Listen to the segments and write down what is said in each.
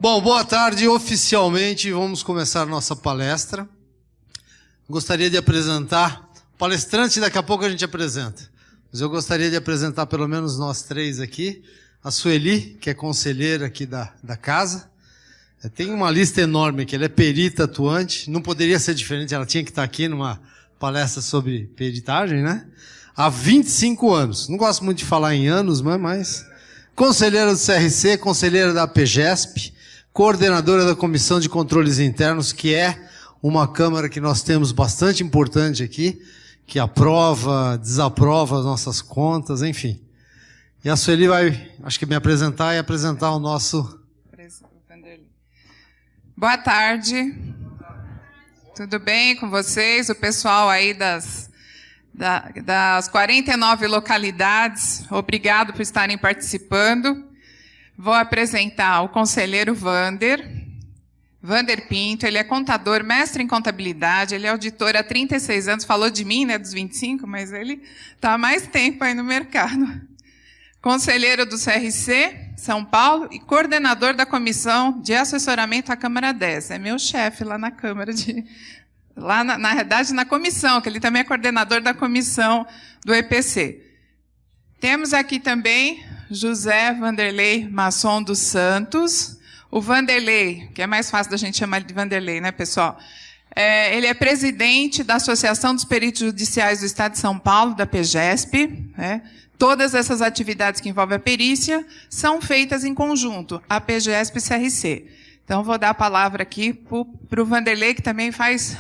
Bom, boa tarde. Oficialmente vamos começar nossa palestra. Gostaria de apresentar o palestrante, daqui a pouco a gente apresenta. Mas eu gostaria de apresentar pelo menos nós três aqui. A Sueli, que é conselheira aqui da casa. Tem uma lista enorme aqui, ela é perita atuante. Não poderia ser diferente, ela tinha que estar aqui numa palestra sobre peritagem, né? Há 25 anos. Não gosto muito de falar em anos, mas... Conselheira do CRC, conselheira da PGESP, coordenadora da Comissão de Controles Internos, que é uma câmara que nós temos bastante importante aqui, que aprova, desaprova as nossas contas, enfim. E a Sueli vai, acho que me apresentar e apresentar o nosso... Boa tarde. Tudo bem com vocês? O pessoal aí das 49 localidades, obrigado por estarem participando. Vou apresentar o conselheiro Vander Pinto. Ele é contador, mestre em contabilidade, ele é auditor há 36 anos, falou de mim, né, dos 25, mas ele está há mais tempo aí no mercado. Conselheiro do CRC, São Paulo, e coordenador da Comissão de Assessoramento à Câmara 10. É meu chefe lá na Câmara de... Lá, na verdade, na comissão, que ele também é coordenador da comissão do EPC. Temos aqui também José Vanderlei Masson dos Santos. O Vanderlei, que é mais fácil da gente chamar de Vanderlei, né, pessoal? Ele é presidente da Associação dos Peritos Judiciais do Estado de São Paulo, da PGESP, né? Todas essas atividades que envolvem a perícia são feitas em conjunto, a PGESP e CRC. Então, vou dar a palavra aqui para o Vanderlei, que também faz...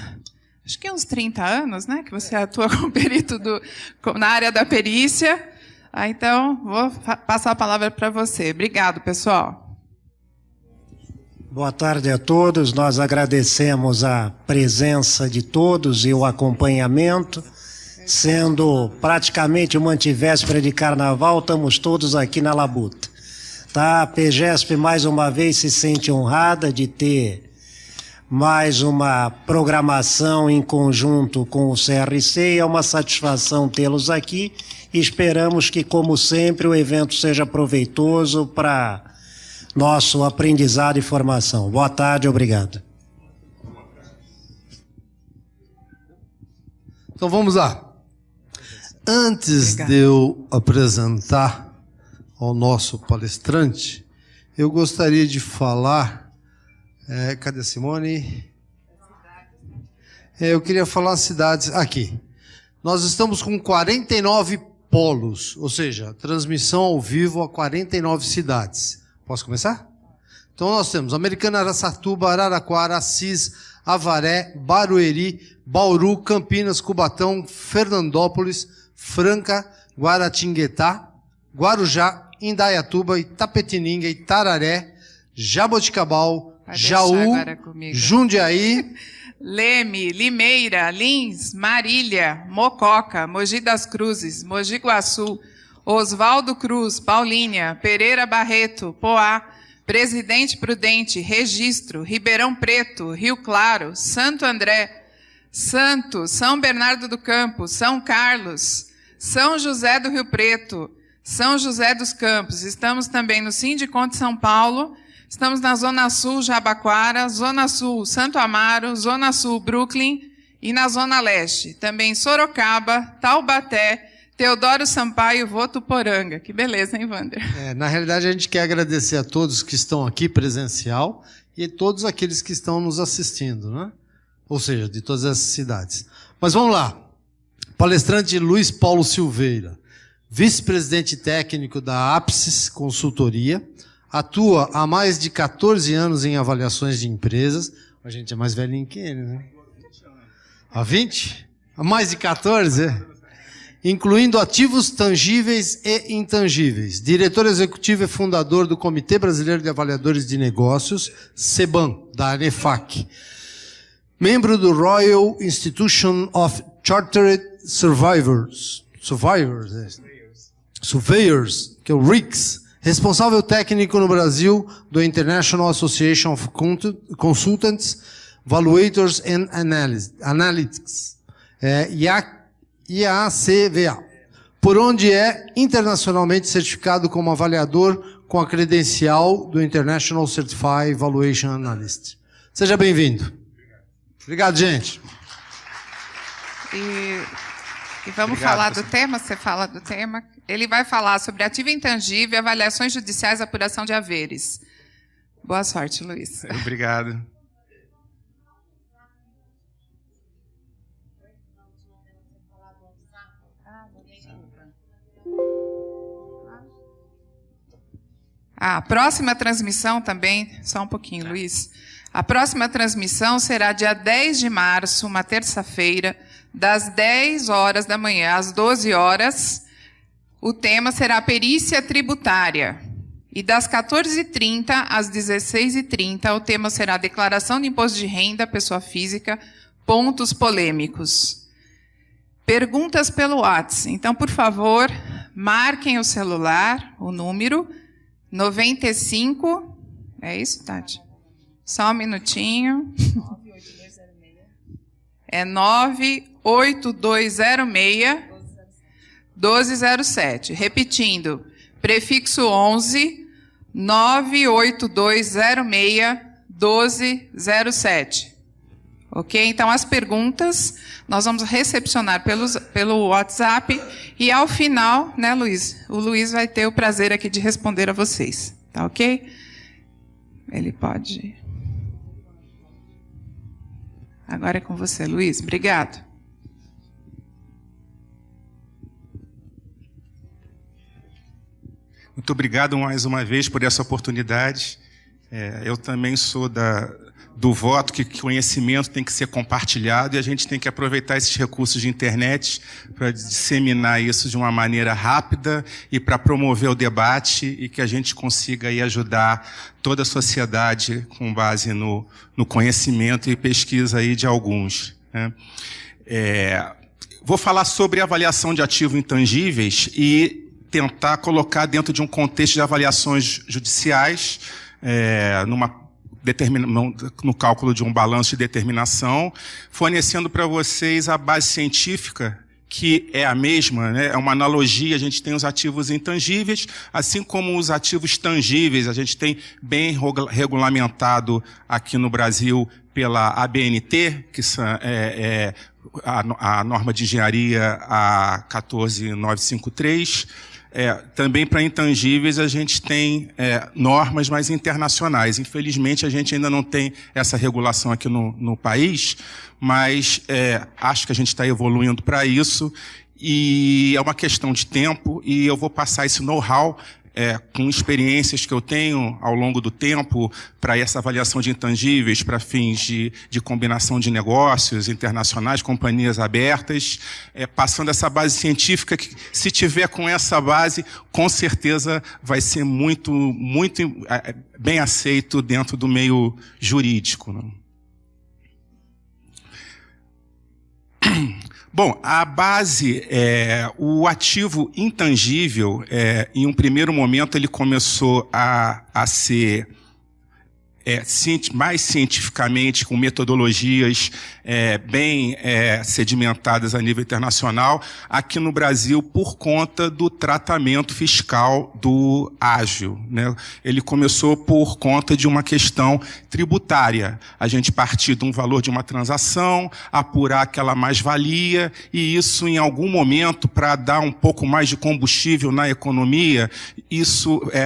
Acho que uns 30 anos, né, que você atua como perito na área da perícia. Então, vou passar a palavra para você. Obrigado, pessoal. Boa tarde a todos. Nós agradecemos a presença de todos e o acompanhamento. Sendo praticamente uma antivéspera de carnaval, estamos todos aqui na labuta. Tá? A PGESP, mais uma vez, se sente honrada de ter mais uma programação em conjunto com o CRC, e é uma satisfação tê-los aqui. Esperamos que, como sempre, o evento seja proveitoso para nosso aprendizado e formação. Boa tarde, obrigado. Então vamos lá. Antes de eu apresentar ao nosso palestrante, eu gostaria de falar... cadê a Simone? Eu queria falar as cidades aqui. Nós estamos com 49 polos, ou seja, transmissão ao vivo a 49 cidades. Posso começar? Então nós temos Americana, Araçatuba, Araraquara, Assis, Avaré, Barueri, Bauru, Campinas, Cubatão, Fernandópolis, Franca, Guaratinguetá, Guarujá, Indaiatuba, Itapetininga, Itararé, Jaboticabal, Jaú, Jundiaí, Leme, Limeira, Lins, Marília, Mococa, Mogi das Cruzes, Mogi Guaçu, Oswaldo Cruz, Paulínia, Pereira Barreto, Poá, Presidente Prudente, Registro, Ribeirão Preto, Rio Claro, Santo André, Santos, São Bernardo do Campo, São Carlos, São José do Rio Preto, São José dos Campos. Estamos também no Sindiconte São Paulo. Estamos na Zona Sul, Jabaquara, Zona Sul, Santo Amaro, Zona Sul, Brooklyn e na Zona Leste. Também Sorocaba, Taubaté, Teodoro Sampaio, Votuporanga. Que beleza, hein, Wander? Na realidade, a gente quer agradecer a todos que estão aqui presencial e todos aqueles que estão nos assistindo, né? Ou seja, de todas essas cidades. Mas vamos lá. Palestrante Luiz Paulo Silveira, vice-presidente técnico da Apsis Consultoria, atua há mais de 14 anos em avaliações de empresas. A gente é mais velhinho que ele, né? Há 20? Há mais de 14? Incluindo ativos tangíveis e intangíveis. Diretor executivo e fundador do Comitê Brasileiro de Avaliadores de Negócios, CEBAM, da ANEFAC. Membro do Royal Institution of Chartered Surveyors, que é o RICS. Responsável técnico no Brasil do International Association of Consultants, Valuators and Analytics, IACVA. por onde é internacionalmente certificado como avaliador com a credencial do International Certified Valuation Analyst. Seja bem-vindo. Obrigado, gente. E vamos falar do tema? Você fala do tema? Ele vai falar sobre ativo intangível, avaliações judiciais e apuração de haveres. Boa sorte, Luiz. Obrigado. A próxima transmissão também, só um pouquinho, Luiz. A próxima transmissão será dia 10 de março, uma terça-feira, das 10 horas da manhã às 12 horas. O tema será perícia tributária. E das 14h30 às 16h30, o tema será declaração de imposto de renda, pessoa física, pontos polêmicos. Perguntas pelo WhatsApp. Então, por favor, marquem o celular, o número 95. É isso, Tati? Só um minutinho. É 98206-1207. Repetindo, prefixo 11, 98206-1207. Ok? Então, as perguntas nós vamos recepcionar pelo WhatsApp e, ao final, né, Luiz? O Luiz vai ter o prazer aqui de responder a vocês. Tá ok? Ele pode... Agora é com você, Luiz. Obrigado. Muito obrigado mais uma vez por essa oportunidade. Eu também sou do voto que conhecimento tem que ser compartilhado e a gente tem que aproveitar esses recursos de internet para disseminar isso de uma maneira rápida e para promover o debate e que a gente consiga aí ajudar toda a sociedade com base no conhecimento e pesquisa aí de alguns, né? Vou falar sobre avaliação de ativos intangíveis e tentar colocar dentro de um contexto de avaliações judiciais, no cálculo de um balanço de determinação, fornecendo para vocês a base científica, que é a mesma, né? É uma analogia, a gente tem os ativos intangíveis, assim como os ativos tangíveis, a gente tem bem regulamentado aqui no Brasil pela ABNT, que é a norma de engenharia a 14953, também para intangíveis a gente tem normas mais internacionais. Infelizmente, a gente ainda não tem essa regulação aqui no país, mas acho que a gente está evoluindo para isso e é uma questão de tempo e eu vou passar esse know-how com experiências que eu tenho ao longo do tempo para essa avaliação de intangíveis, para fins de combinação de negócios internacionais, companhias abertas, passando essa base científica que, se tiver com essa base, com certeza vai ser muito, muito bem aceito dentro do meio jurídico, né? Bom, a base, o ativo intangível, em um primeiro momento ele começou a ser mais cientificamente, com metodologias bem sedimentadas a nível internacional, aqui no Brasil, por conta do tratamento fiscal do ágio, né? Ele começou por conta de uma questão tributária. A gente partir de um valor de uma transação, apurar aquela mais-valia, e isso, em algum momento, para dar um pouco mais de combustível na economia,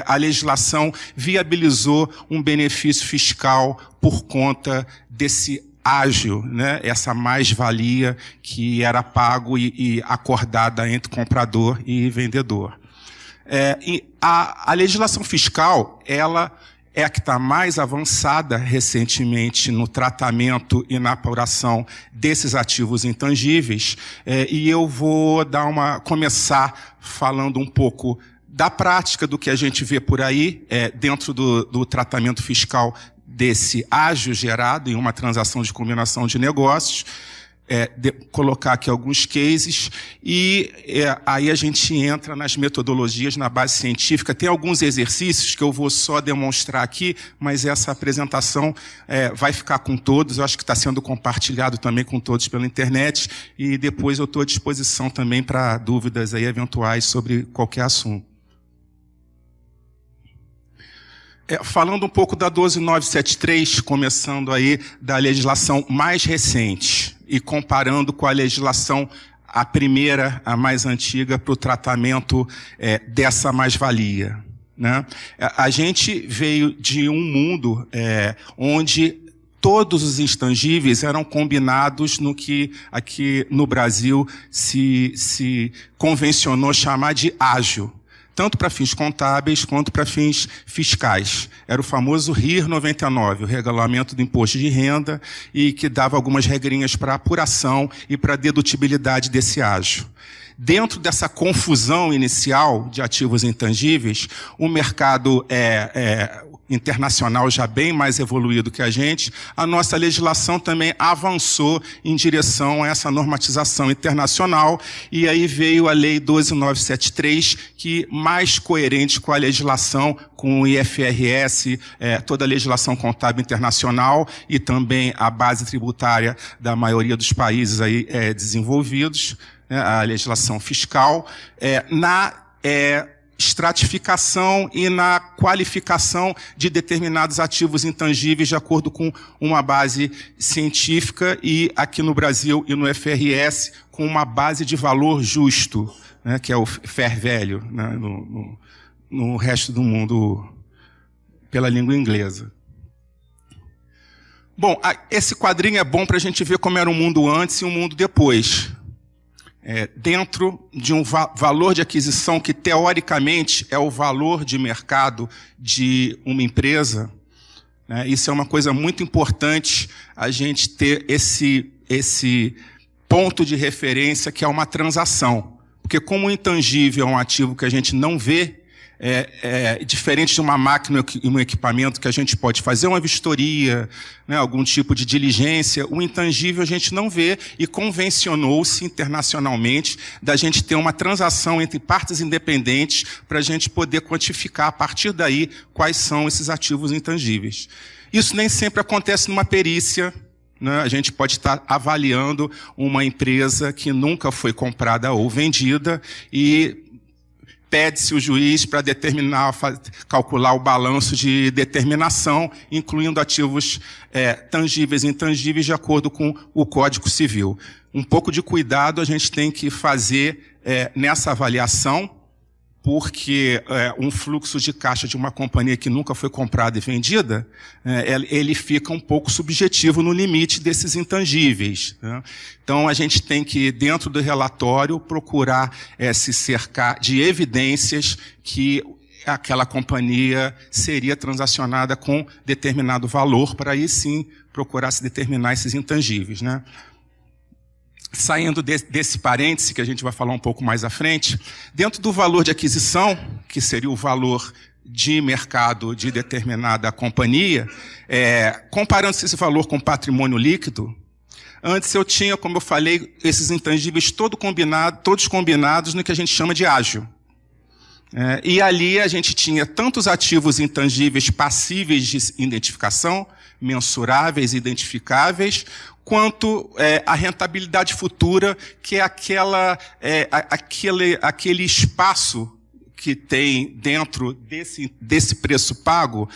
a legislação viabilizou um benefício fiscal por conta desse ágio, né? Essa mais-valia que era pago e acordada entre comprador e vendedor. E a legislação fiscal, ela é a que está mais avançada recentemente no tratamento e na apuração desses ativos intangíveis, e eu vou começar falando um pouco da prática do que a gente vê por aí, dentro do tratamento fiscal desse ágio gerado em uma transação de combinação de negócios, colocar aqui alguns cases e aí a gente entra nas metodologias, na base científica. Tem alguns exercícios que eu vou só demonstrar aqui, mas essa apresentação vai ficar com todos. Eu acho que está sendo compartilhado também com todos pela internet e depois eu estou à disposição também para dúvidas aí eventuais sobre qualquer assunto. Falando um pouco da 12973, começando aí da legislação mais recente e comparando com a legislação, a primeira, a mais antiga, para o tratamento dessa mais-valia, né? A gente veio de um mundo onde todos os intangíveis eram combinados no que aqui no Brasil se convencionou chamar de ágio, tanto para fins contábeis quanto para fins fiscais. Era o famoso RIR 99, o Regulamento do Imposto de Renda, e que dava algumas regrinhas para apuração e para dedutibilidade desse ágio. Dentro dessa confusão inicial de ativos intangíveis, o mercado internacional já bem mais evoluído que a nossa legislação também avançou em direção a essa normatização internacional, e aí veio a Lei 12.973, que mais coerente com a legislação, com o IFRS, toda a legislação contábil internacional e também a base tributária da maioria dos países aí, desenvolvidos, a legislação fiscal, na estratificação e na qualificação de determinados ativos intangíveis de acordo com uma base científica e, aqui no Brasil e no FRS, com uma base de valor justo, né, que é o fair value, né, no resto do mundo, pela língua inglesa. Bom, esse quadrinho é bom para a gente ver como era o mundo antes e o mundo depois. Dentro de um valor de aquisição que, teoricamente, é o valor de mercado de uma empresa, né, isso é uma coisa muito importante, a gente ter esse ponto de referência, que é uma transação. Porque como o intangível é um ativo que a gente não vê, diferente de uma máquina e um equipamento que a gente pode fazer uma vistoria, né, algum tipo de diligência, o intangível a gente não vê, e convencionou-se internacionalmente da gente ter uma transação entre partes independentes para a gente poder quantificar a partir daí quais são esses ativos intangíveis. Isso nem sempre acontece numa perícia, né? A gente pode estar avaliando uma empresa que nunca foi comprada ou vendida e pede-se o juiz para calcular o balanço de determinação, incluindo ativos tangíveis e intangíveis, de acordo com o Código Civil. Um pouco de cuidado a gente tem que fazer nessa avaliação, porque um fluxo de caixa de uma companhia que nunca foi comprada e vendida, ele fica um pouco subjetivo no limite desses intangíveis, né? Então, a gente tem que, dentro do relatório, procurar se cercar de evidências que aquela companhia seria transacionada com determinado valor, para aí sim procurar se determinar esses intangíveis, né? Saindo desse parêntese, que a gente vai falar um pouco mais à frente, dentro do valor de aquisição, que seria o valor de mercado de determinada companhia, comparando esse valor com patrimônio líquido, antes eu tinha, como eu falei, esses intangíveis todos combinados no que a gente chama de ágio. E ali a gente tinha tantos ativos intangíveis passíveis de identificação, mensuráveis, identificáveis, quanto a rentabilidade futura, que é aquele espaço que tem dentro desse preço pago,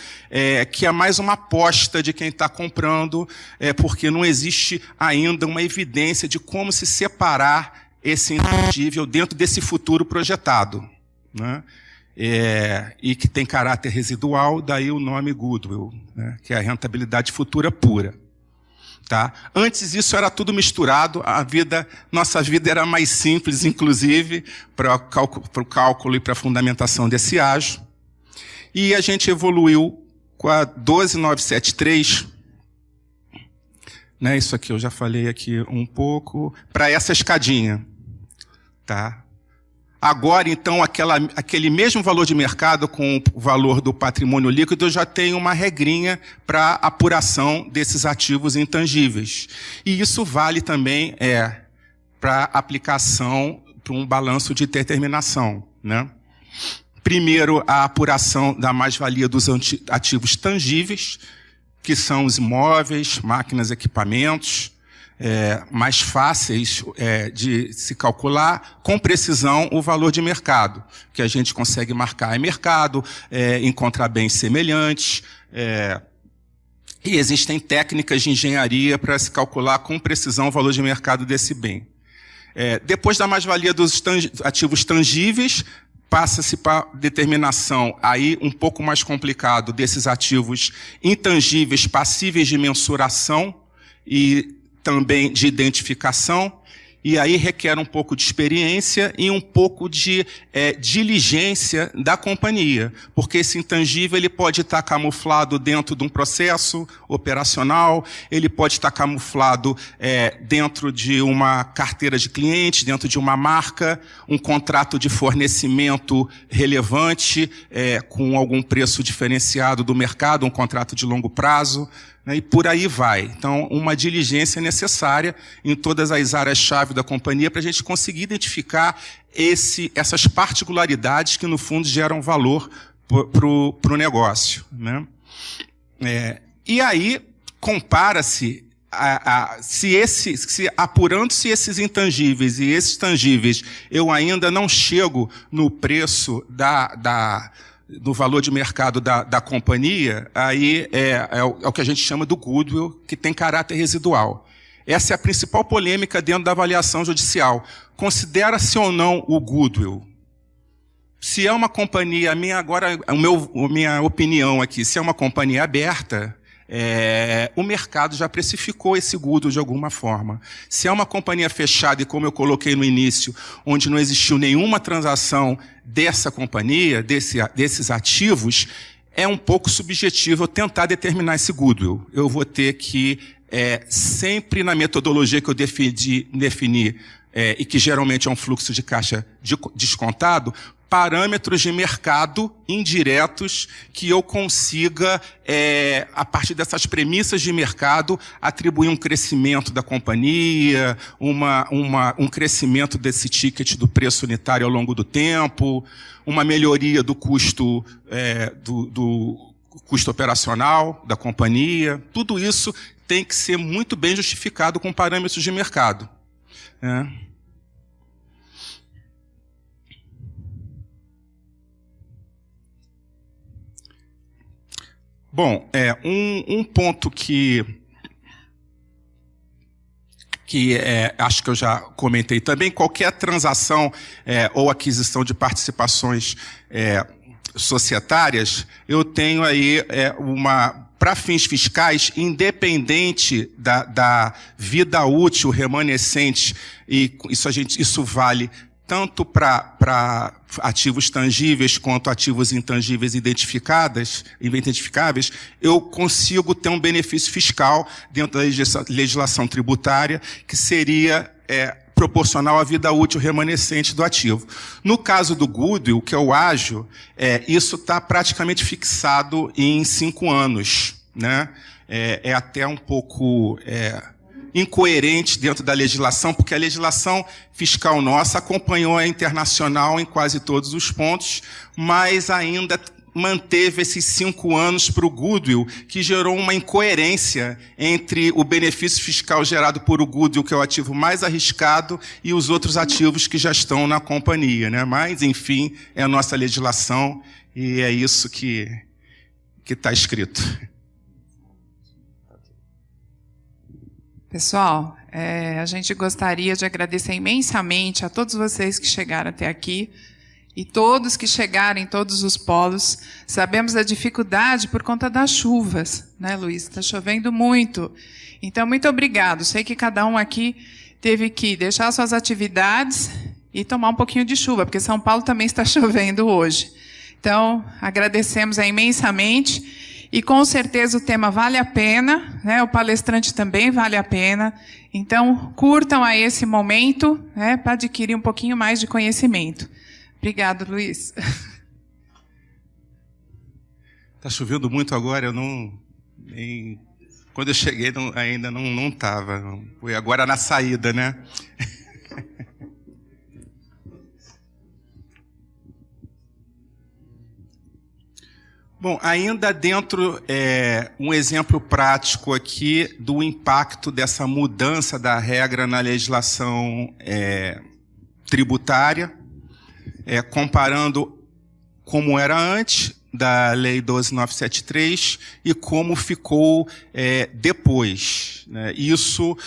que é mais uma aposta de quem está comprando, porque não existe ainda uma evidência de como se separar esse intangível dentro desse futuro projetado, né? E que tem caráter residual, daí o nome goodwill, né, que é a rentabilidade futura pura. Tá? Antes isso era tudo misturado, nossa vida era mais simples, inclusive, para o cálculo e para a fundamentação desse ágio. E a gente evoluiu com a 12973, né, isso aqui eu já falei aqui um pouco, para essa escadinha. Tá? Agora, então, aquele mesmo valor de mercado com o valor do patrimônio líquido, eu já tenho uma regrinha para apuração desses ativos intangíveis. E isso vale também para aplicação para um balanço de determinação, né? Primeiro, a apuração da mais-valia dos ativos tangíveis, que são os imóveis, máquinas, equipamentos, mais fáceis de se calcular com precisão o valor de mercado, que a gente consegue marcar em mercado, encontrar bens semelhantes, e existem técnicas de engenharia para se calcular com precisão o valor de mercado desse bem. Depois da mais-valia dos ativos tangíveis, passa-se para determinação, aí um pouco mais complicado, desses ativos intangíveis passíveis de mensuração e também de identificação, e aí requer um pouco de experiência e um pouco de diligência da companhia, porque esse intangível ele pode estar camuflado dentro de um processo operacional, ele pode estar camuflado dentro de uma carteira de clientes, dentro de uma marca, um contrato de fornecimento relevante, com algum preço diferenciado do mercado, um contrato de longo prazo, e por aí vai. Então, uma diligência necessária em todas as áreas-chave da companhia para a gente conseguir identificar essas particularidades que, no fundo, geram valor para o negócio, né? E aí, compara-se, apurando-se esses intangíveis e esses tangíveis, eu ainda não chego no preço do valor de mercado da companhia, aí é o que a gente chama do goodwill, que tem caráter residual. Essa é a principal polêmica dentro da avaliação judicial. Considera-se ou não o goodwill? Se é uma companhia, minha opinião aqui, se é uma companhia aberta, o mercado já precificou esse goodwill de alguma forma. Se é uma companhia fechada, e como eu coloquei no início, onde não existiu nenhuma transação dessa companhia, desses ativos, é um pouco subjetivo eu tentar determinar esse goodwill. Eu vou ter que, sempre na metodologia que eu defini, e que geralmente é um fluxo de caixa descontado, parâmetros de mercado indiretos que eu consiga, a partir dessas premissas de mercado, atribuir um crescimento da companhia, um crescimento desse ticket do preço unitário ao longo do tempo, uma melhoria do custo, do custo operacional da companhia. Tudo isso tem que ser muito bem justificado com parâmetros de mercado, né? Bom, um ponto que acho que eu já comentei também, qualquer transação ou aquisição de participações societárias, eu tenho aí para fins fiscais, independente da vida útil remanescente, e isso vale tanto para ativos tangíveis quanto ativos intangíveis identificáveis, eu consigo ter um benefício fiscal dentro da legislação tributária que seria proporcional à vida útil remanescente do ativo. No caso do goodwill, que é o ágio, isso está praticamente fixado em 5 anos, né? É até um pouco incoerente dentro da legislação, porque a legislação fiscal nossa acompanhou a internacional em quase todos os pontos, mas ainda manteve esses 5 anos para o goodwill, que gerou uma incoerência entre o benefício fiscal gerado por o goodwill, que é o ativo mais arriscado, e os outros ativos que já estão na companhia, né? Mas, enfim, é a nossa legislação e é isso que está escrito. Pessoal, a gente gostaria de agradecer imensamente a todos vocês que chegaram até aqui e todos que chegaram em todos os polos. Sabemos da dificuldade por conta das chuvas, né, Luiz? Está chovendo muito. Então, muito obrigado. Sei que cada um aqui teve que deixar suas atividades e tomar um pouquinho de chuva, porque São Paulo também está chovendo hoje. Então, agradecemos imensamente. E, com certeza, o tema vale a pena, né? O palestrante também vale a pena. Então, curtam a esse momento, né, para adquirir um pouquinho mais de conhecimento. Obrigado, Luiz. Está chovendo muito agora, quando eu cheguei ainda não estava. Foi agora na saída, né? Bom, ainda dentro, um exemplo prático aqui do impacto dessa mudança da regra na legislação tributária, comparando como era antes da Lei 12.973 e como ficou depois, né? Isso,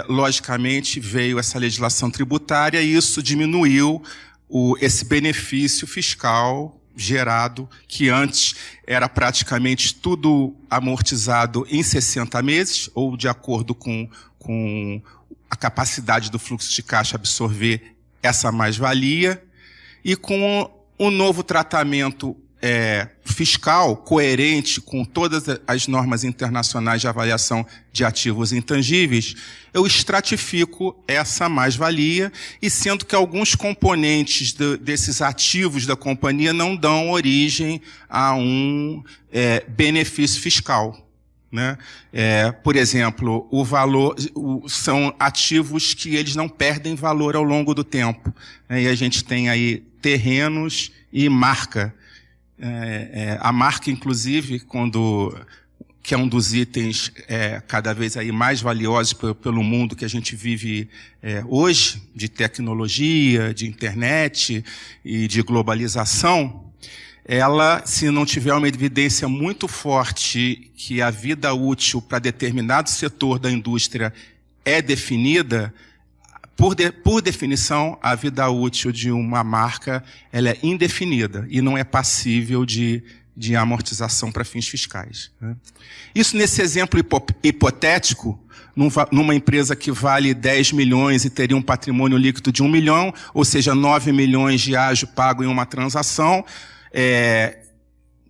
logicamente, veio essa legislação tributária e isso diminuiu esse benefício fiscal gerado, que antes era praticamente tudo amortizado em 60 meses, ou de acordo com a capacidade do fluxo de caixa absorver essa mais-valia, e com um novo tratamento fiscal coerente com todas as normas internacionais de avaliação de ativos intangíveis, eu estratifico essa mais-valia, e sendo que alguns componentes desses ativos da companhia não dão origem a um benefício fiscal, né? Por exemplo, o valor são ativos que eles não perdem valor ao longo do tempo, né? E a gente tem aí terrenos e marca. A marca, inclusive, que é um dos itens cada vez aí mais valiosos pelo mundo que a gente vive hoje, de tecnologia, de internet e de globalização, ela, se não tiver uma evidência muito forte que a vida útil para determinado setor da indústria é definida, por definição, a vida útil de uma marca ela é indefinida e não é passível de amortização para fins fiscais, né? Isso nesse exemplo hipotético, numa empresa que vale 10 milhões e teria um patrimônio líquido de 1 milhão, ou seja, 9 milhões de ágio pago em uma transação.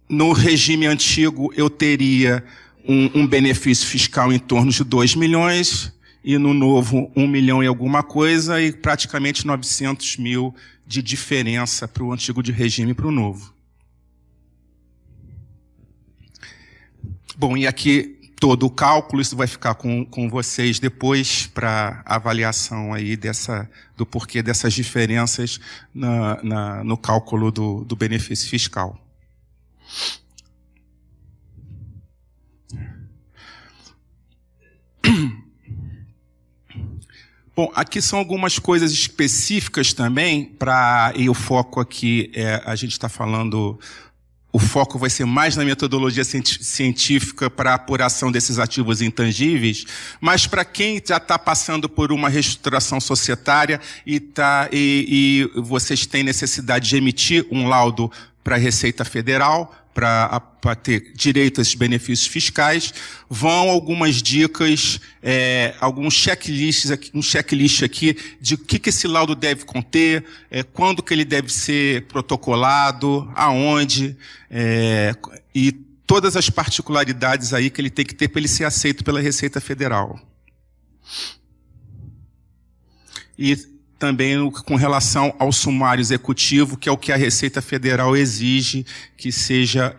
No regime antigo, eu teria um benefício fiscal em torno de 2 milhões, e no novo 1 milhão e alguma coisa, e praticamente 900 mil de diferença para o antigo de regime e para o novo. Bom, e aqui todo o cálculo, isso vai ficar com vocês depois para avaliação aí do porquê dessas diferenças no cálculo do benefício fiscal. Bom, aqui são algumas coisas específicas também, e o foco aqui, a gente está falando, o foco vai ser mais na metodologia científica para a apuração desses ativos intangíveis, mas para quem já está passando por uma reestruturação societária e vocês têm necessidade de emitir um laudo para a Receita Federal, para ter direito a esses benefícios fiscais, vão algumas dicas, alguns checklists, um checklist aqui de o que esse laudo deve conter, quando que ele deve ser protocolado, aonde, e todas as particularidades aí que ele tem que ter para ele ser aceito pela Receita Federal. E também com relação ao sumário executivo, que é o que a Receita Federal exige que seja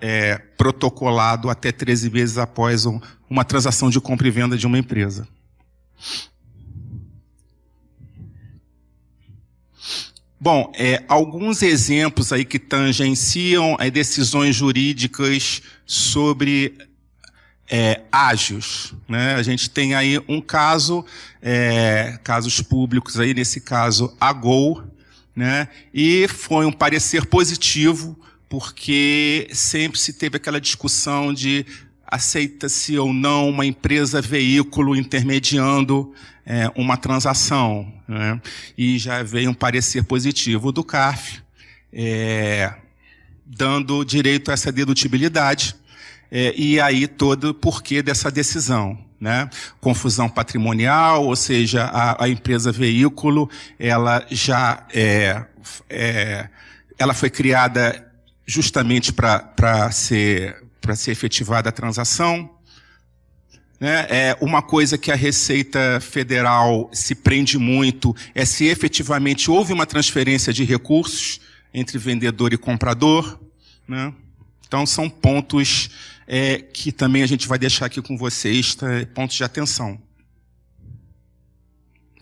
protocolado até 13 meses após uma transação de compra e venda de uma empresa. Bom, alguns exemplos aí que tangenciam decisões jurídicas sobre ágios, né? A gente tem aí um caso, casos públicos aí, nesse caso a Gol, né? E foi um parecer positivo, porque sempre se teve aquela discussão de aceita-se ou não uma empresa veículo intermediando uma transação, né? E já veio um parecer positivo do CARF, dando direito a essa dedutibilidade. E aí todo o porquê dessa decisão, né? Confusão patrimonial, ou seja, a empresa veículo, ela já ela foi criada justamente para ser efetivada a transação, né? Uma coisa que a Receita Federal se prende muito é se efetivamente houve uma transferência de recursos entre vendedor e comprador, né? Então, são pontos que também a gente vai deixar aqui com vocês, tá? Pontos de atenção.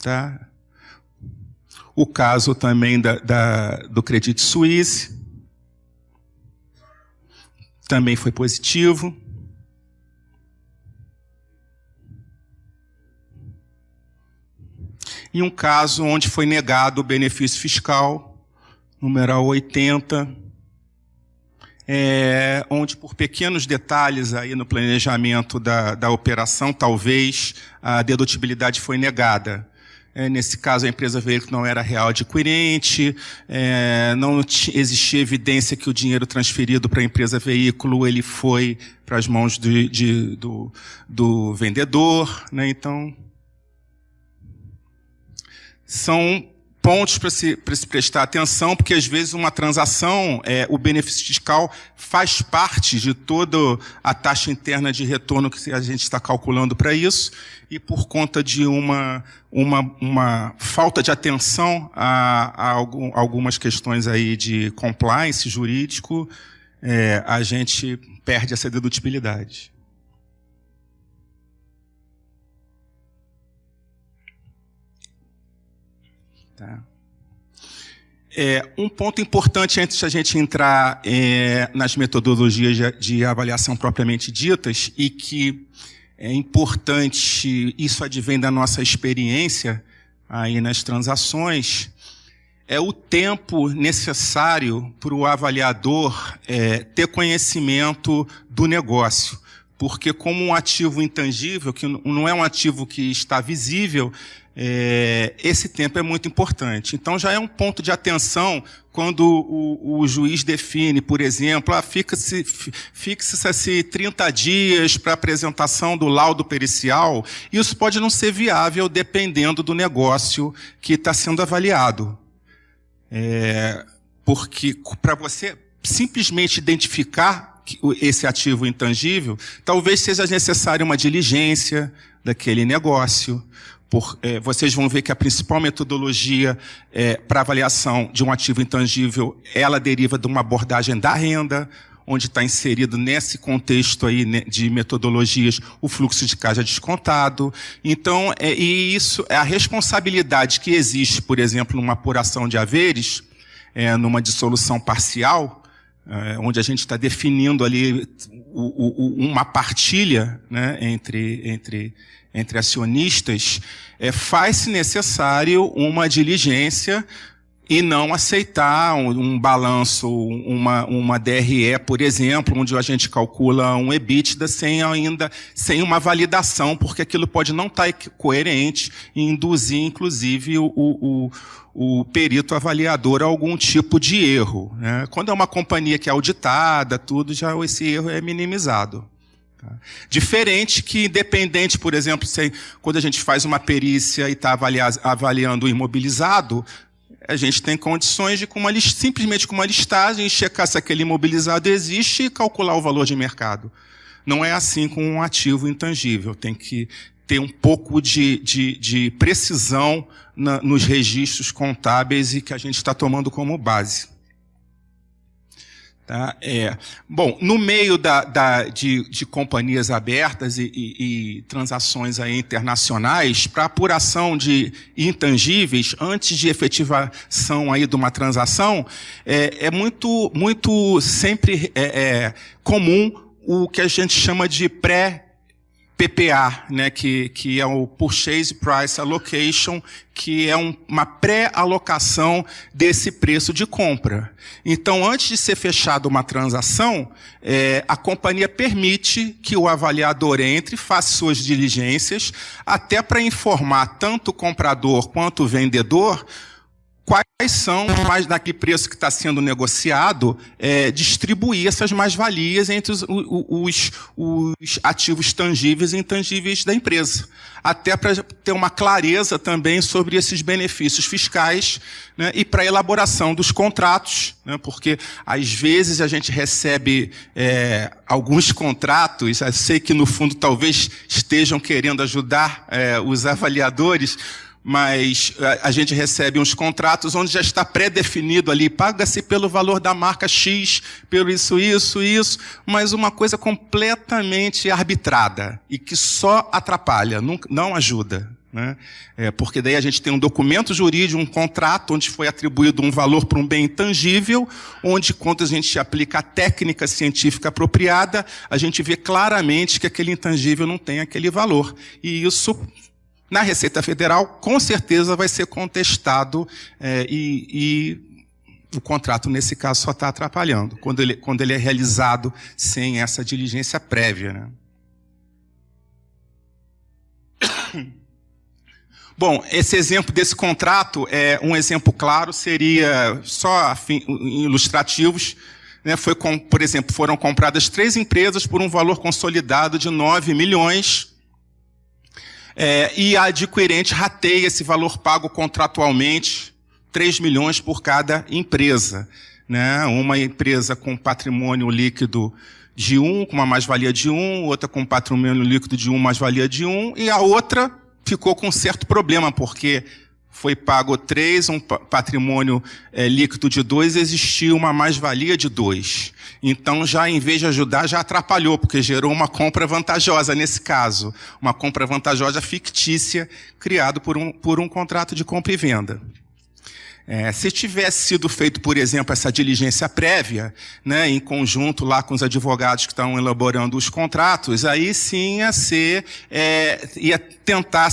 Tá? O caso também do Credit Suisse também foi positivo. E um caso onde foi negado o benefício fiscal, numeral 80, onde por pequenos detalhes aí no planejamento da operação, talvez a dedutibilidade foi negada. Nesse caso, a empresa veículo não era real adquirente, não existia evidência que o dinheiro transferido para a empresa veículo ele foi para as mãos do vendedor, né? Então, são pontos para se prestar atenção, porque às vezes uma transação, o benefício fiscal faz parte de toda a taxa interna de retorno que a gente está calculando para isso, e por conta de uma falta de atenção a algumas questões aí de compliance jurídico, a gente perde essa dedutibilidade. Tá. Um ponto importante antes de a gente entrar nas metodologias de avaliação propriamente ditas, e que é importante, isso advém da nossa experiência aí nas transações, é o tempo necessário para o avaliador ter conhecimento do negócio. Porque como um ativo intangível, que não é um ativo que está visível, esse tempo é muito importante. Então, já é um ponto de atenção quando o juiz define, por exemplo, fixa-se 30 dias para apresentação do laudo pericial. Isso pode não ser viável dependendo do negócio que está sendo avaliado. Porque para você simplesmente identificar esse ativo intangível, talvez seja necessária uma diligência daquele negócio. Vocês vão ver que a principal metodologia para avaliação de um ativo intangível, ela deriva de uma abordagem da renda, onde está inserido nesse contexto aí de metodologias o fluxo de caixa descontado. Então, e isso é a responsabilidade que existe, por exemplo, numa apuração de haveres, numa dissolução parcial, onde a gente está definindo ali uma partilha, né, entre acionistas, faz-se necessário uma diligência e não aceitar um balanço, uma DRE, por exemplo, onde a gente calcula um EBITDA sem uma validação, porque aquilo pode não estar coerente e induzir, inclusive, o perito avaliador a algum tipo de erro, né? Quando é uma companhia que é auditada, tudo, já esse erro é minimizado. Diferente que, independente, por exemplo, quando a gente faz uma perícia e está avaliando o imobilizado, a gente tem condições de, simplesmente com uma listagem, checar se aquele imobilizado existe e calcular o valor de mercado. Não é assim com um ativo intangível. Tem que ter um pouco de precisão nos registros contábeis e que a gente está tomando como base. Tá? Bom, no meio de companhias abertas e transações aí internacionais, para apuração de intangíveis, antes de efetivação aí de uma transação, é muito sempre comum o que a gente chama de PPA, né, que é o Purchase Price Allocation, que é uma pré-alocação desse preço de compra. Então, antes de ser fechada uma transação, a companhia permite que o avaliador entre e faça suas diligências, até para informar tanto o comprador quanto o vendedor quais são, mais daquele preço que está sendo negociado, distribuir essas mais-valias entre os ativos tangíveis e intangíveis da empresa. Até para ter uma clareza também sobre esses benefícios fiscais, né, e para a elaboração dos contratos, né, porque às vezes a gente recebe alguns contratos, eu sei que no fundo talvez estejam querendo ajudar os avaliadores, mas a gente recebe uns contratos onde já está pré-definido ali, paga-se pelo valor da marca X, pelo isso, mas uma coisa completamente arbitrada e que só atrapalha, não ajuda, né? Porque daí a gente tem um documento jurídico, um contrato, onde foi atribuído um valor para um bem intangível, onde, quando a gente aplica a técnica científica apropriada, a gente vê claramente que aquele intangível não tem aquele valor. E isso, na Receita Federal, com certeza vai ser contestado, e o contrato, nesse caso, só está atrapalhando, quando ele é realizado sem essa diligência prévia, né? Bom, esse exemplo desse contrato, um exemplo claro seria, só ilustrativos, né? Por exemplo, foram compradas 3 empresas por um valor consolidado de 9 milhões, e a adquirente rateia esse valor pago contratualmente, 3 milhões por cada empresa, né? Uma empresa com patrimônio líquido de 1, com uma mais-valia de 1, outra com patrimônio líquido de 1, mais-valia de 1, e a outra ficou com um certo problema, porque foi pago 3, um patrimônio líquido de 2, existia uma mais-valia de 2. Então, já em vez de ajudar, já atrapalhou, porque gerou uma compra vantajosa nesse caso. Uma compra vantajosa fictícia, criado por um contrato de compra e venda. Se tivesse sido feito, por exemplo, essa diligência prévia, né, em conjunto lá com os advogados que estão elaborando os contratos, aí sim ia tentar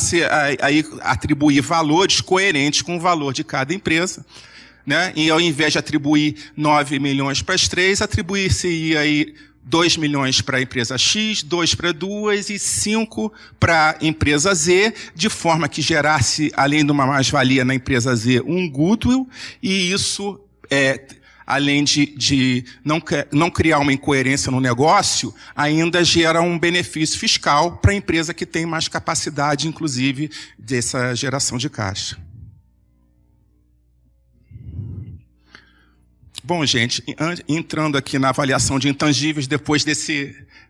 aí atribuir valores coerentes com o valor de cada empresa, né? E ao invés de atribuir 9 milhões para as 3, atribuir-se aí 2 milhões para a empresa X, 2 para 2 e 5 para a empresa Z, de forma que gerasse, além de uma mais-valia na empresa Z, um goodwill, e isso, além de não criar uma incoerência no negócio, ainda gera um benefício fiscal para a empresa que tem mais capacidade, inclusive, dessa geração de caixa. Bom, gente, entrando aqui na avaliação de intangíveis, depois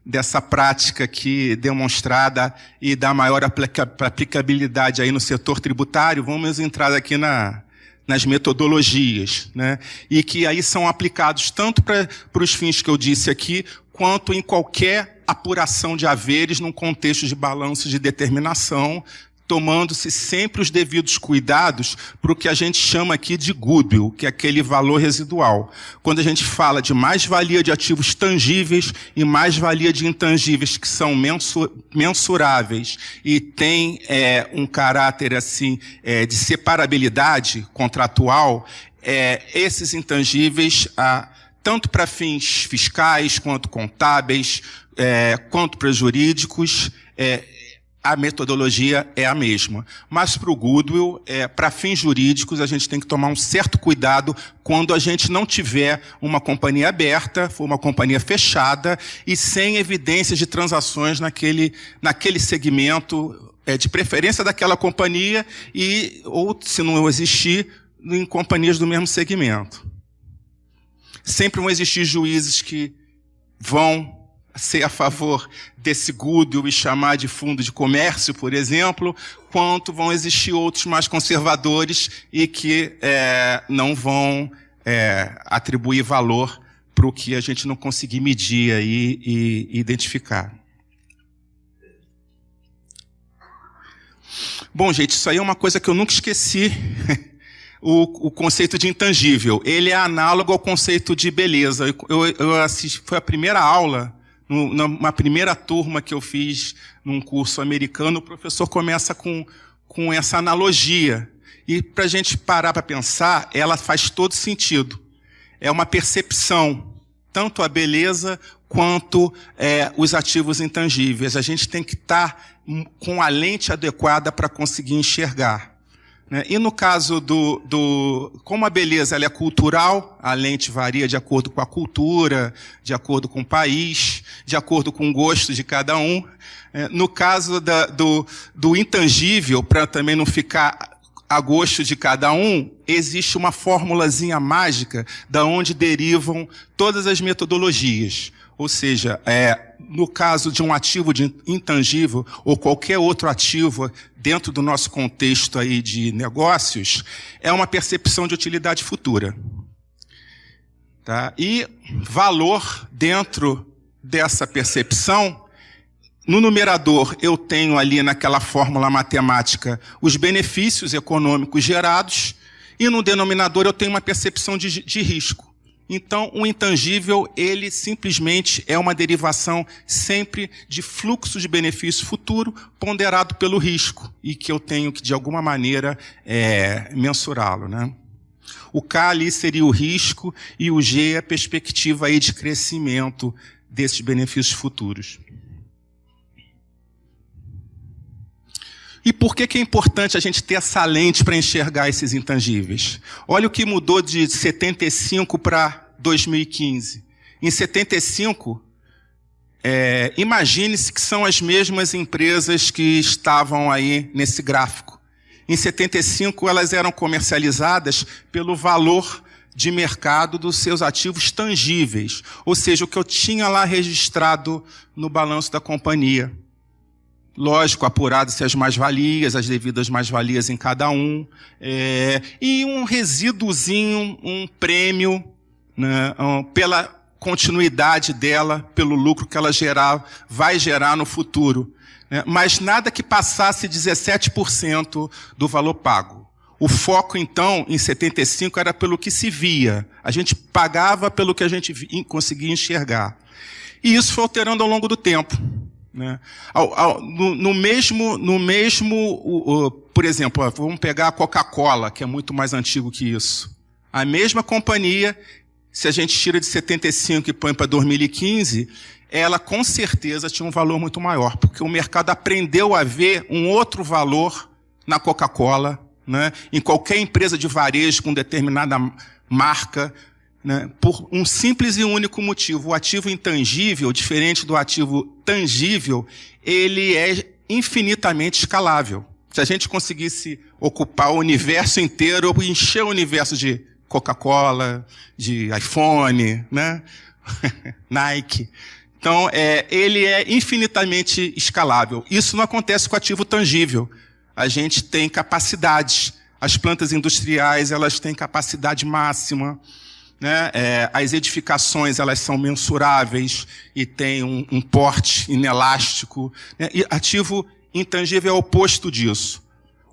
dessa prática aqui demonstrada e da maior aplicabilidade aí no setor tributário, vamos entrar aqui nas metodologias, né? E que aí são aplicados tanto para os fins que eu disse aqui, quanto em qualquer apuração de haveres num contexto de balanço de determinação, tomando-se sempre os devidos cuidados para o que a gente chama aqui de goodwill, que é aquele valor residual. Quando a gente fala de mais-valia de ativos tangíveis e mais-valia de intangíveis que são mensuráveis e têm um caráter assim, de separabilidade contratual, esses intangíveis, tanto para fins fiscais, quanto contábeis, quanto para jurídicos, a metodologia é a mesma. Mas para o goodwill, para fins jurídicos, a gente tem que tomar um certo cuidado quando a gente não tiver uma companhia aberta, for uma companhia fechada e sem evidências de transações naquele segmento, de preferência daquela companhia, ou, se não existir, em companhias do mesmo segmento. Sempre vão existir juízes que vão ser a favor desse goodwill e chamar de fundo de comércio, por exemplo, quanto vão existir outros mais conservadores e que não vão atribuir valor para o que a gente não conseguir medir aí e identificar. Bom, gente, isso aí é uma coisa que eu nunca esqueci. O conceito de intangível. Ele é análogo ao conceito de beleza. Eu assisti, foi a primeira aula, numa primeira turma que eu fiz num curso americano, o professor começa com essa analogia. E para a gente parar para pensar, ela faz todo sentido. É uma percepção, tanto a beleza quanto os ativos intangíveis. A gente tem que estar com a lente adequada para conseguir enxergar. E no caso como a beleza ela é cultural, a lente varia de acordo com a cultura, de acordo com o país, de acordo com o gosto de cada um. No caso do intangível, para também não ficar a gosto de cada um, existe uma formulazinha mágica da onde derivam todas as metodologias. Ou seja, no caso de um ativo intangível ou qualquer outro ativo dentro do nosso contexto aí de negócios, é uma percepção de utilidade futura. Tá? E valor dentro dessa percepção, no numerador eu tenho ali naquela fórmula matemática os benefícios econômicos gerados, e no denominador eu tenho uma percepção de risco. Então, o intangível, ele simplesmente é uma derivação sempre de fluxo de benefício futuro ponderado pelo risco, e que eu tenho que, de alguma maneira, mensurá-lo, né? O K ali seria o risco e o G é a perspectiva aí de crescimento desses benefícios futuros. E por que é importante a gente ter essa lente para enxergar esses intangíveis? Olha o que mudou de 75 para 2015. Em 75, imagine-se que são as mesmas empresas que estavam aí nesse gráfico. Em 75, elas eram comercializadas pelo valor de mercado dos seus ativos tangíveis, ou seja, o que eu tinha lá registrado no balanço da companhia. Lógico, apurado-se as mais-valias, as devidas mais-valias em cada um, e um resíduozinho, um prêmio, né, pela continuidade dela, pelo lucro que ela vai gerar no futuro. Né, mas nada que passasse 17% do valor pago. O foco, então, em 75, era pelo que se via. A gente pagava pelo que a gente conseguia enxergar. E isso foi alterando ao longo do tempo. Né? Por exemplo, vamos pegar a Coca-Cola, que é muito mais antigo que isso. A mesma companhia, se a gente tira de 75 e põe para 2015, ela com certeza tinha um valor muito maior, porque o mercado aprendeu a ver um outro valor na Coca-Cola, né? Em qualquer empresa de varejo com determinada marca, né, por um simples e único motivo. O ativo intangível, diferente do ativo tangível, ele é infinitamente escalável. Se a gente conseguisse ocupar o universo inteiro, encher o universo de Coca-Cola, de iPhone, né, Nike. Então, ele é infinitamente escalável. Isso não acontece com o ativo tangível. A gente tem capacidades. As plantas industriais, elas têm capacidade máxima. Né? As edificações, elas são mensuráveis e têm um porte inelástico. Né? E ativo intangível é o oposto disso.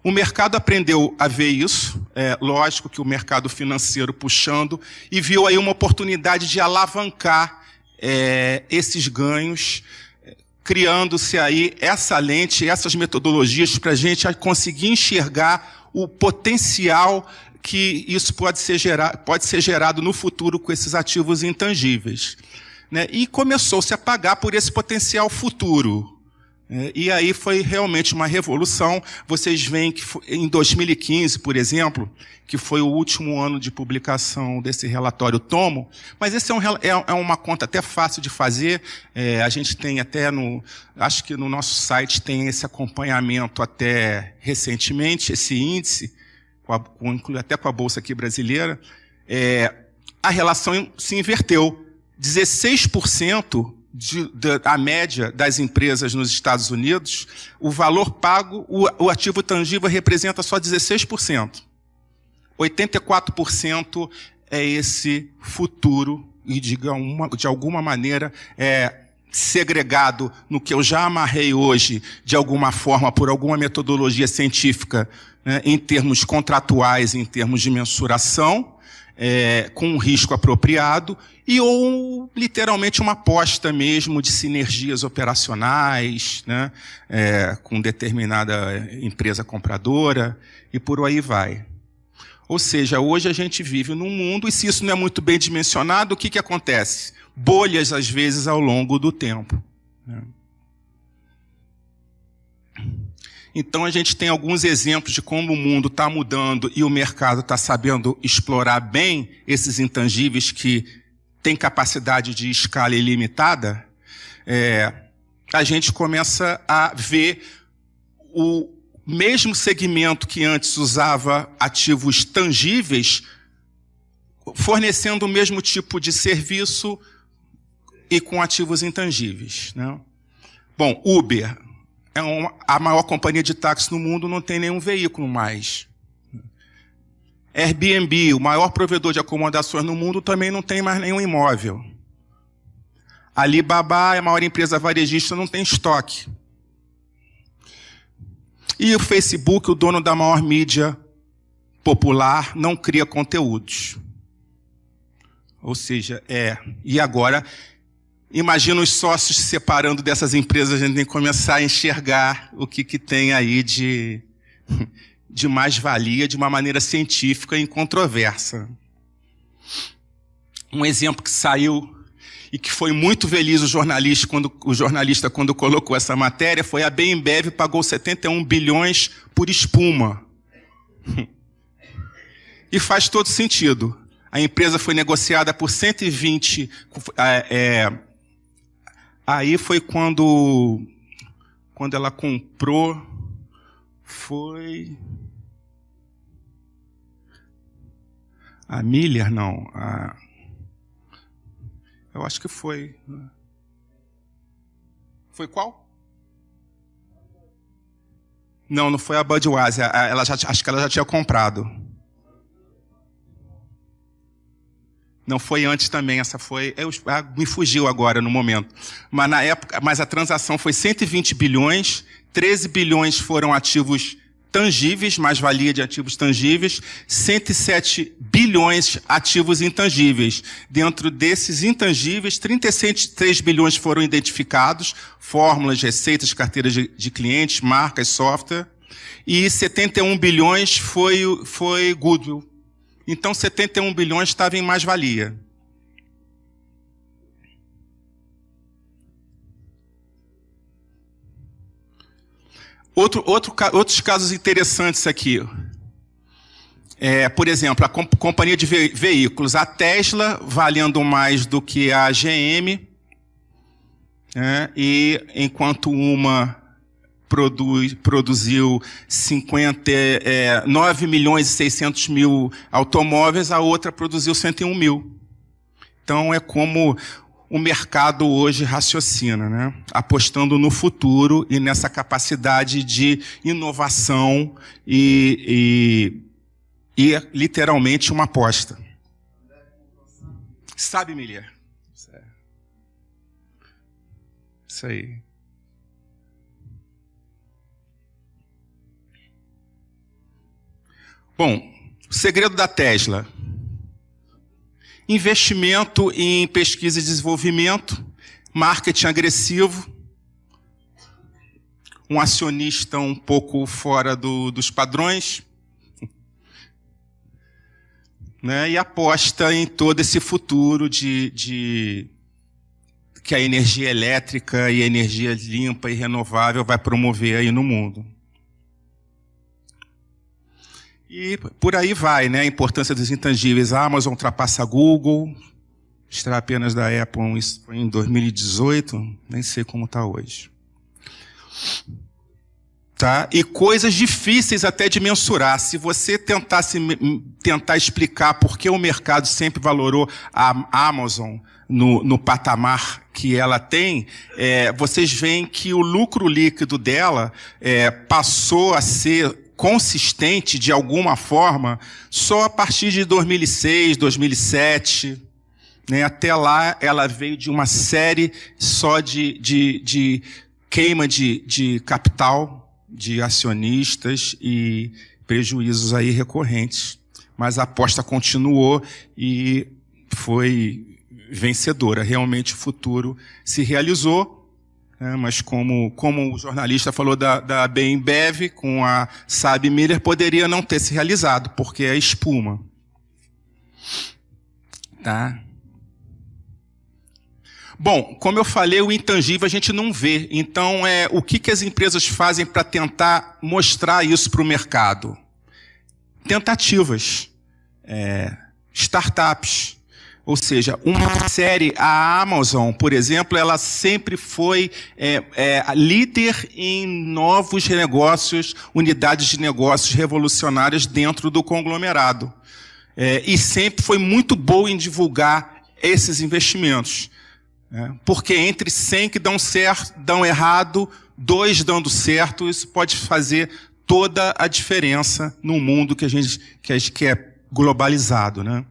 O mercado aprendeu a ver isso, lógico que o mercado financeiro puxando, e viu aí uma oportunidade de alavancar esses ganhos, criando-se aí essa lente, essas metodologias para a gente conseguir enxergar o potencial que isso pode ser gerado no futuro com esses ativos intangíveis. Né? E começou-se a pagar por esse potencial futuro. E aí foi realmente uma revolução. Vocês veem que em 2015, por exemplo, que foi o último ano de publicação desse relatório Tomo, mas esse é uma conta até fácil de fazer. A gente tem até acho que no nosso site tem esse acompanhamento até recentemente, esse índice, até com a Bolsa aqui brasileira. A relação se inverteu. 16% a média das empresas nos Estados Unidos, o valor pago, o ativo tangível representa só 16%. 84% é esse futuro, e de alguma maneira segregado no que eu já amarrei hoje, de alguma forma, por alguma metodologia científica, né, em termos contratuais, em termos de mensuração, com um risco apropriado, ou literalmente uma aposta mesmo de sinergias operacionais, né, com determinada empresa compradora, e por aí vai. Ou seja, hoje a gente vive num mundo, e se isso não é muito bem dimensionado, o que acontece? Bolhas, às vezes, ao longo do tempo. Né? Então, a gente tem alguns exemplos de como o mundo está mudando e o mercado está sabendo explorar bem esses intangíveis que têm capacidade de escala ilimitada. A gente começa a ver o mesmo segmento que antes usava ativos tangíveis fornecendo o mesmo tipo de serviço e com ativos intangíveis, né? Bom, Uber é a maior companhia de táxi no mundo, não tem nenhum veículo mais. Airbnb, o maior provedor de acomodações no mundo, também não tem mais nenhum imóvel. Alibaba é a maior empresa varejista, não tem estoque. E o Facebook, o dono da maior mídia popular, não cria conteúdos. Ou seja, E agora, imagina os sócios se separando dessas empresas, a gente tem que começar a enxergar o que tem aí de mais-valia, de uma maneira científica e incontroversa. Um exemplo que saiu e que foi muito feliz o jornalista quando colocou essa matéria foi a Bembev pagou 71 bilhões por espuma. E faz todo sentido. A empresa foi negociada por 120... Aí foi quando ela comprou... Foi... A Miller, não. Eu acho que foi. Foi qual? Não foi a Budweiser. Acho que ela já tinha comprado. Não foi antes também, essa foi... me fugiu agora no momento. Mas na época, a transação foi 120 bilhões, 13 bilhões foram ativos tangíveis, mais-valia de ativos tangíveis, 107 bilhões ativos intangíveis. Dentro desses intangíveis, 33 bilhões foram identificados, fórmulas, receitas, carteiras de clientes, marcas, software, e 71 bilhões foi goodwill. Então, 71 bilhões estava em mais-valia. Outros casos interessantes aqui. Por exemplo, a companhia de veículos. A Tesla, valendo mais do que a GM, e enquanto uma produziu 9 milhões e 600 mil automóveis, a outra produziu 101 mil. Então, é como o mercado hoje raciocina, né? Apostando no futuro e nessa capacidade de inovação e literalmente uma aposta. Sabe, Miller? Isso aí. Bom, o segredo da Tesla. Investimento em pesquisa e desenvolvimento, marketing agressivo, um acionista um pouco fora dos padrões, né? E aposta em todo esse futuro que a energia elétrica e a energia limpa e renovável vai promover aí no mundo. E por aí vai, né? A importância dos intangíveis. A Amazon ultrapassa a Google, extrai apenas da Apple, isso foi em 2018, nem sei como está hoje. Tá? E coisas difíceis até de mensurar. Se você tentar explicar por que o mercado sempre valorou a Amazon no patamar que ela tem, vocês veem que o lucro líquido dela passou a ser consistente de alguma forma só a partir de 2006, 2007, né? Até lá ela veio de uma série só de queima de capital, de acionistas e prejuízos aí recorrentes. Mas a aposta continuou e foi vencedora. Realmente o futuro se realizou. Mas como o jornalista falou da Bembev com a Saab Miller, poderia não ter se realizado, porque é espuma. Tá? Bom, como eu falei, o intangível a gente não vê. Então, o que as empresas fazem para tentar mostrar isso para o mercado? Tentativas. Startups. Ou seja, uma série, a Amazon, por exemplo, ela sempre foi líder em novos negócios, unidades de negócios revolucionárias dentro do conglomerado. E sempre foi muito boa em divulgar esses investimentos. Porque entre 100 que dão errado, 2 dando certo, isso pode fazer toda a diferença no mundo que a gente quer globalizado, né?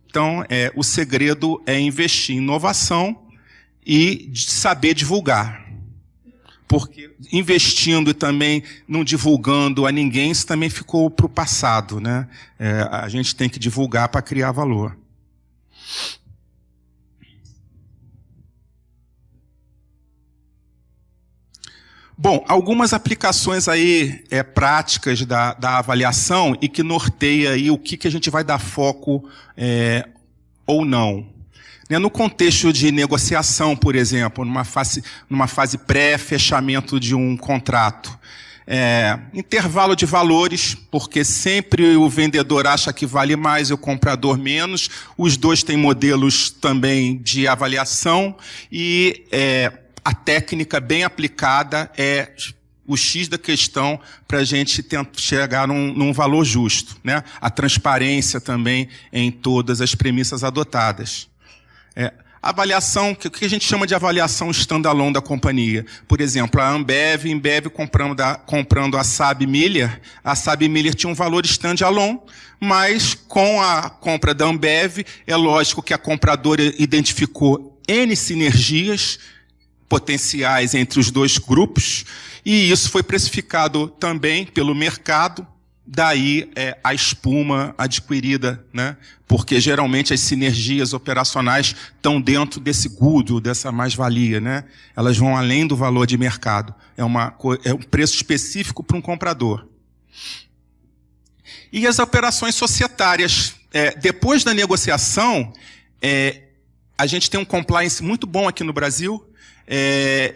Então, o segredo é investir em inovação e saber divulgar. Porque investindo e também não divulgando a ninguém, isso também ficou para o passado, né? A gente tem que divulgar para criar valor. Bom, algumas aplicações aí práticas da avaliação e que norteia aí o que a gente vai dar foco ou não. No contexto de negociação, por exemplo, numa fase pré-fechamento de um contrato. Intervalo de valores, porque sempre o vendedor acha que vale mais e o comprador menos. Os dois têm modelos também de avaliação e a técnica bem aplicada é o X da questão para a gente tentar chegar num valor justo, né? A transparência também em todas as premissas adotadas. Avaliação, o que a gente chama de avaliação standalone da companhia. Por exemplo, a Ambev comprando a SAB Miller tinha um valor standalone, mas com a compra da Ambev, é lógico que a compradora identificou N sinergias potenciais entre os dois grupos, e isso foi precificado também pelo mercado, daí a espuma adquirida, né? Porque geralmente as sinergias operacionais estão dentro desse goodwill, dessa mais-valia, né? Elas vão além do valor de mercado. É um preço específico para um comprador. E as operações societárias. Depois da negociação, a gente tem um compliance muito bom aqui no Brasil,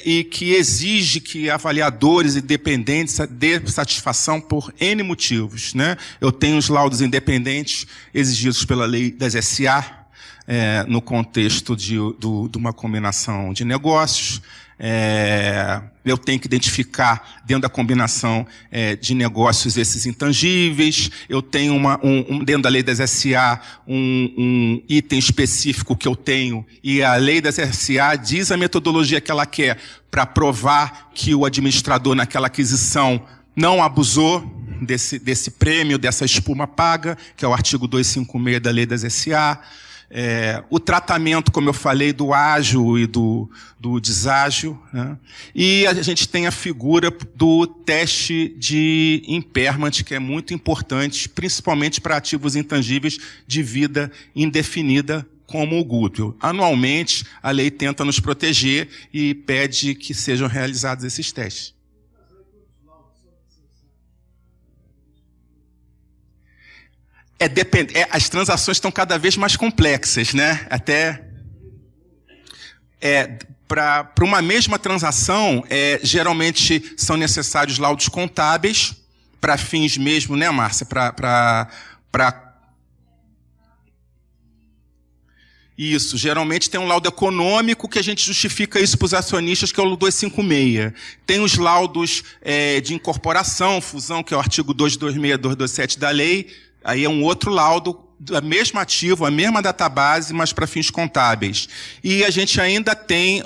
e que exige que avaliadores independentes dê satisfação por N motivos, né? Eu tenho os laudos independentes exigidos pela lei das SA, no contexto de uma combinação de negócios. Eu tenho que identificar dentro da combinação de negócios esses intangíveis. Eu tenho dentro da lei das SA um item específico que eu tenho, e a lei das SA diz a metodologia que ela quer para provar que o administrador naquela aquisição não abusou desse prêmio, dessa espuma paga, que é o artigo 256 da lei das SA. O tratamento, como eu falei, do ágio e do deságio, né? E a gente tem a figura do teste de impairment, que é muito importante, principalmente para ativos intangíveis de vida indefinida, como o goodwill. Anualmente, a lei tenta nos proteger e pede que sejam realizados esses testes. As transações estão cada vez mais complexas, né? Para uma mesma transação, geralmente são necessários laudos contábeis, para fins mesmo, né, Márcia? Isso, geralmente tem um laudo econômico que a gente justifica isso para os acionistas, que é o 256. Tem os laudos de incorporação, fusão, que é o artigo 226, 227 da lei. Aí é um outro laudo, do mesmo ativo, a mesma database, mas para fins contábeis. E a gente ainda tem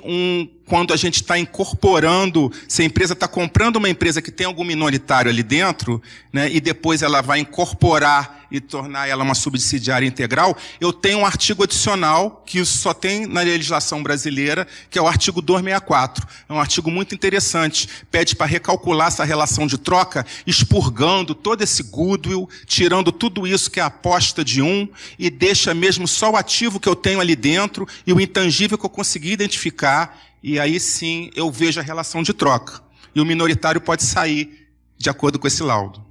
quando a gente está incorporando, se a empresa está comprando uma empresa que tem algum minoritário ali dentro, né, e depois ela vai incorporar e tornar ela uma subsidiária integral, eu tenho um artigo adicional, que isso só tem na legislação brasileira, que é o artigo 264. É um artigo muito interessante. Pede para recalcular essa relação de troca, expurgando todo esse goodwill, tirando tudo isso que é a aposta de e deixa mesmo só o ativo que eu tenho ali dentro e o intangível que eu consegui identificar, e aí sim eu vejo a relação de troca. E o minoritário pode sair de acordo com esse laudo.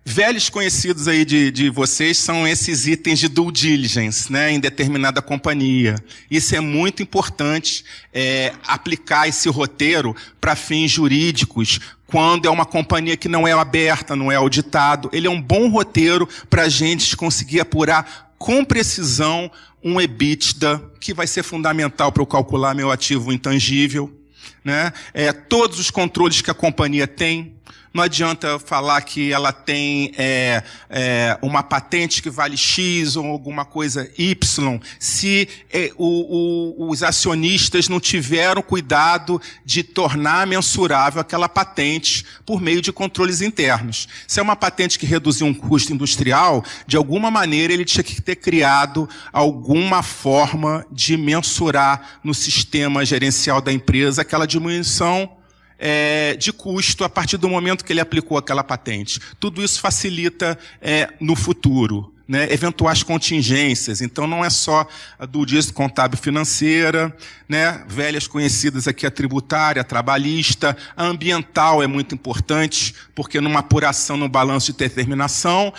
Velhos conhecidos aí de vocês são esses itens de due diligence, né, em determinada companhia. Isso é muito importante, aplicar esse roteiro para fins jurídicos, quando é uma companhia que não é aberta, não é auditado. Ele é um bom roteiro para a gente conseguir apurar com precisão um EBITDA, que vai ser fundamental para eu calcular meu ativo intangível, né? Todos os controles que a companhia tem, Não adianta falar que ela tem uma patente que vale X ou alguma coisa Y, se os acionistas não tiveram cuidado de tornar mensurável aquela patente por meio de controles internos. Se é uma patente que reduziu um custo industrial, de alguma maneira ele tinha que ter criado alguma forma de mensurar no sistema gerencial da empresa aquela diminuição de custo a partir do momento que ele aplicou aquela patente. Tudo isso facilita no futuro, né, eventuais contingências. Então, não é só a due diligence contábil financeira, né, velhas conhecidas aqui, a tributária, a trabalhista, a ambiental é muito importante, porque numa apuração no balanço de determinação,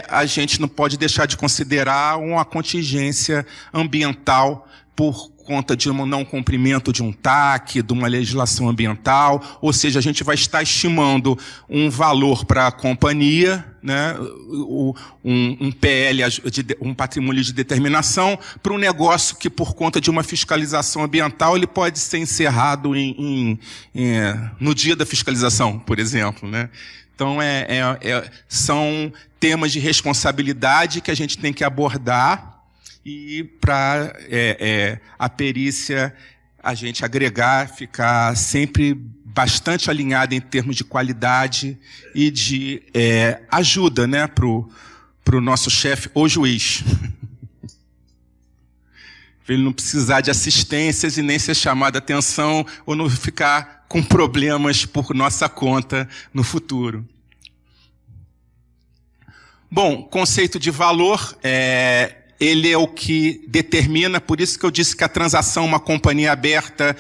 a gente não pode deixar de considerar uma contingência ambiental por conta de um não cumprimento de um TAC, de uma legislação ambiental, ou seja, a gente vai estar estimando um valor para a companhia, né, um PL, um patrimônio de determinação, para um negócio que, por conta de uma fiscalização ambiental, ele pode ser encerrado no dia da fiscalização, por exemplo, né? Então, são temas de responsabilidade que a gente tem que abordar, e para a perícia a gente agregar, ficar sempre bastante alinhada em termos de qualidade e de ajuda, né, para o nosso chefe ou juiz. Para ele não precisar de assistências e nem ser chamado a atenção ou não ficar com problemas por nossa conta no futuro. Bom, conceito de valor ele é o que determina, por isso que eu disse que a transação, uma companhia aberta,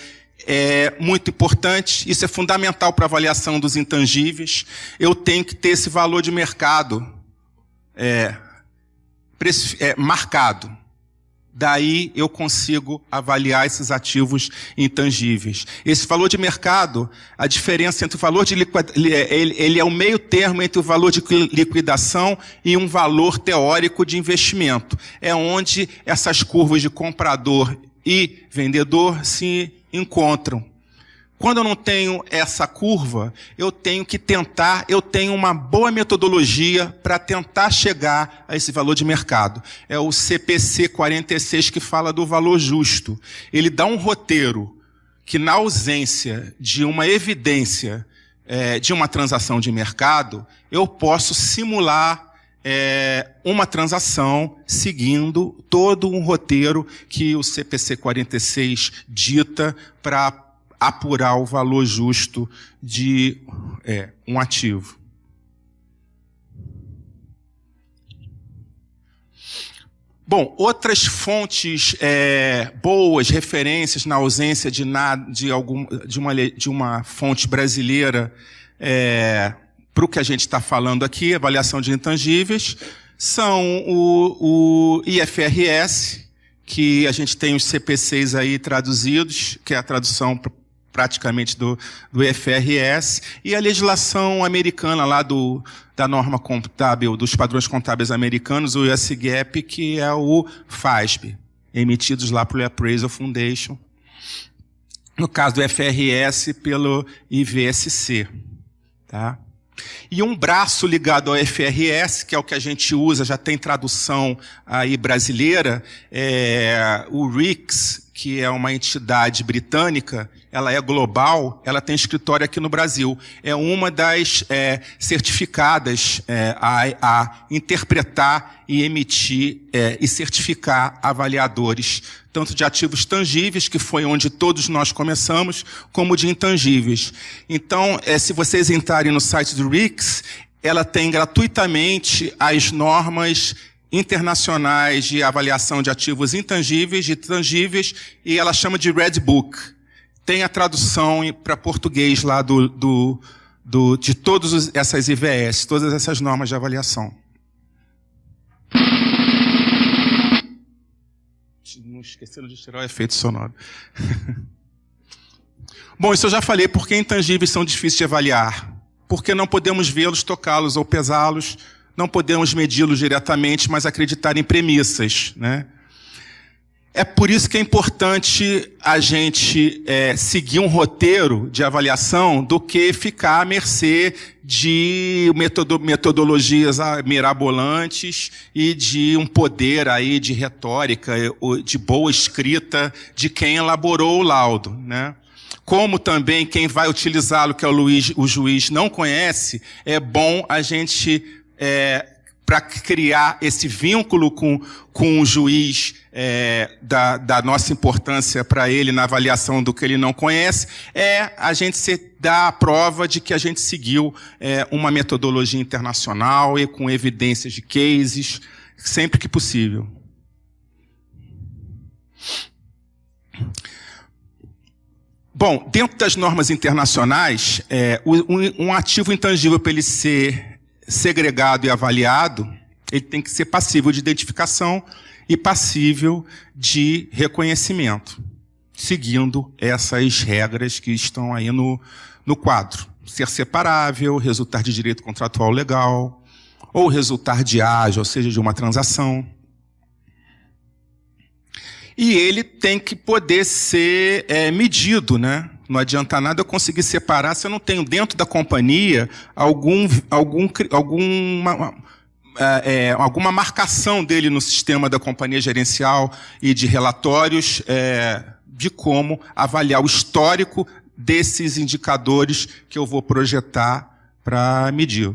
é muito importante. Isso é fundamental para a avaliação dos intangíveis. Eu tenho que ter esse valor de mercado marcado. Daí eu consigo avaliar esses ativos intangíveis. Esse valor de mercado, a diferença entre o valor de ele é o meio termo entre o valor de liquidação e um valor teórico de investimento. É onde essas curvas de comprador e vendedor se encontram. Quando eu não tenho essa curva, eu tenho uma boa metodologia para tentar chegar a esse valor de mercado. É o CPC 46 que fala do valor justo. Ele dá um roteiro que, na ausência de uma evidência de uma transação de mercado, eu posso simular uma transação seguindo todo um roteiro que o CPC 46 dita para apurar o valor justo de um ativo. Bom, outras fontes boas, referências na ausência de uma fonte brasileira para o que a gente está falando aqui, avaliação de intangíveis, são o IFRS, que a gente tem os CPCs aí traduzidos, que é a tradução praticamente do IFRS, e a legislação americana lá da norma contábil, dos padrões contábeis americanos, o US GAAP, que é o FASB, emitidos lá pelo Appraisal Foundation. No caso do IFRS, pelo IVSC. Tá? E um braço ligado ao IFRS, que é o que a gente usa, já tem tradução aí brasileira, o RICS, que é uma entidade britânica, ela é global, ela tem escritório aqui no Brasil. É uma das certificadas a interpretar e emitir e certificar avaliadores, tanto de ativos tangíveis, que foi onde todos nós começamos, como de intangíveis. Então, se vocês entrarem no site do RICS, ela tem gratuitamente as normas internacionais de avaliação de ativos intangíveis e tangíveis, e ela chama de Red Book. Tem a tradução para português lá de todas essas IVS, todas essas normas de avaliação. Não esqueceram de tirar o efeito sonoro. Bom, isso eu já falei, por que intangíveis são difíceis de avaliar? Porque não podemos vê-los, tocá-los ou pesá-los, não podemos medi-los diretamente, mas acreditar em premissas, né? É por isso que é importante a gente seguir um roteiro de avaliação do que ficar à mercê de metodologias mirabolantes e de um poder aí de retórica, de boa escrita de quem elaborou o laudo, né? Como também quem vai utilizá-lo, que é o juiz, não conhece, é bom a gente, para criar esse vínculo com o juiz, da nossa importância para ele na avaliação do que ele não conhece, a gente dar a prova de que a gente seguiu uma metodologia internacional e com evidências de cases, sempre que possível. Bom, dentro das normas internacionais, um ativo intangível, para ele ser segregado e avaliado, ele tem que ser passível de identificação e passível de reconhecimento, seguindo essas regras que estão aí no quadro. Ser separável, resultar de direito contratual legal, ou resultar de ágio, ou seja, de uma transação. E ele tem que poder ser medido, né? Não adianta nada eu conseguir separar se eu não tenho dentro da companhia alguma marcação dele no sistema da companhia gerencial e de relatórios de como avaliar o histórico desses indicadores que eu vou projetar para medir.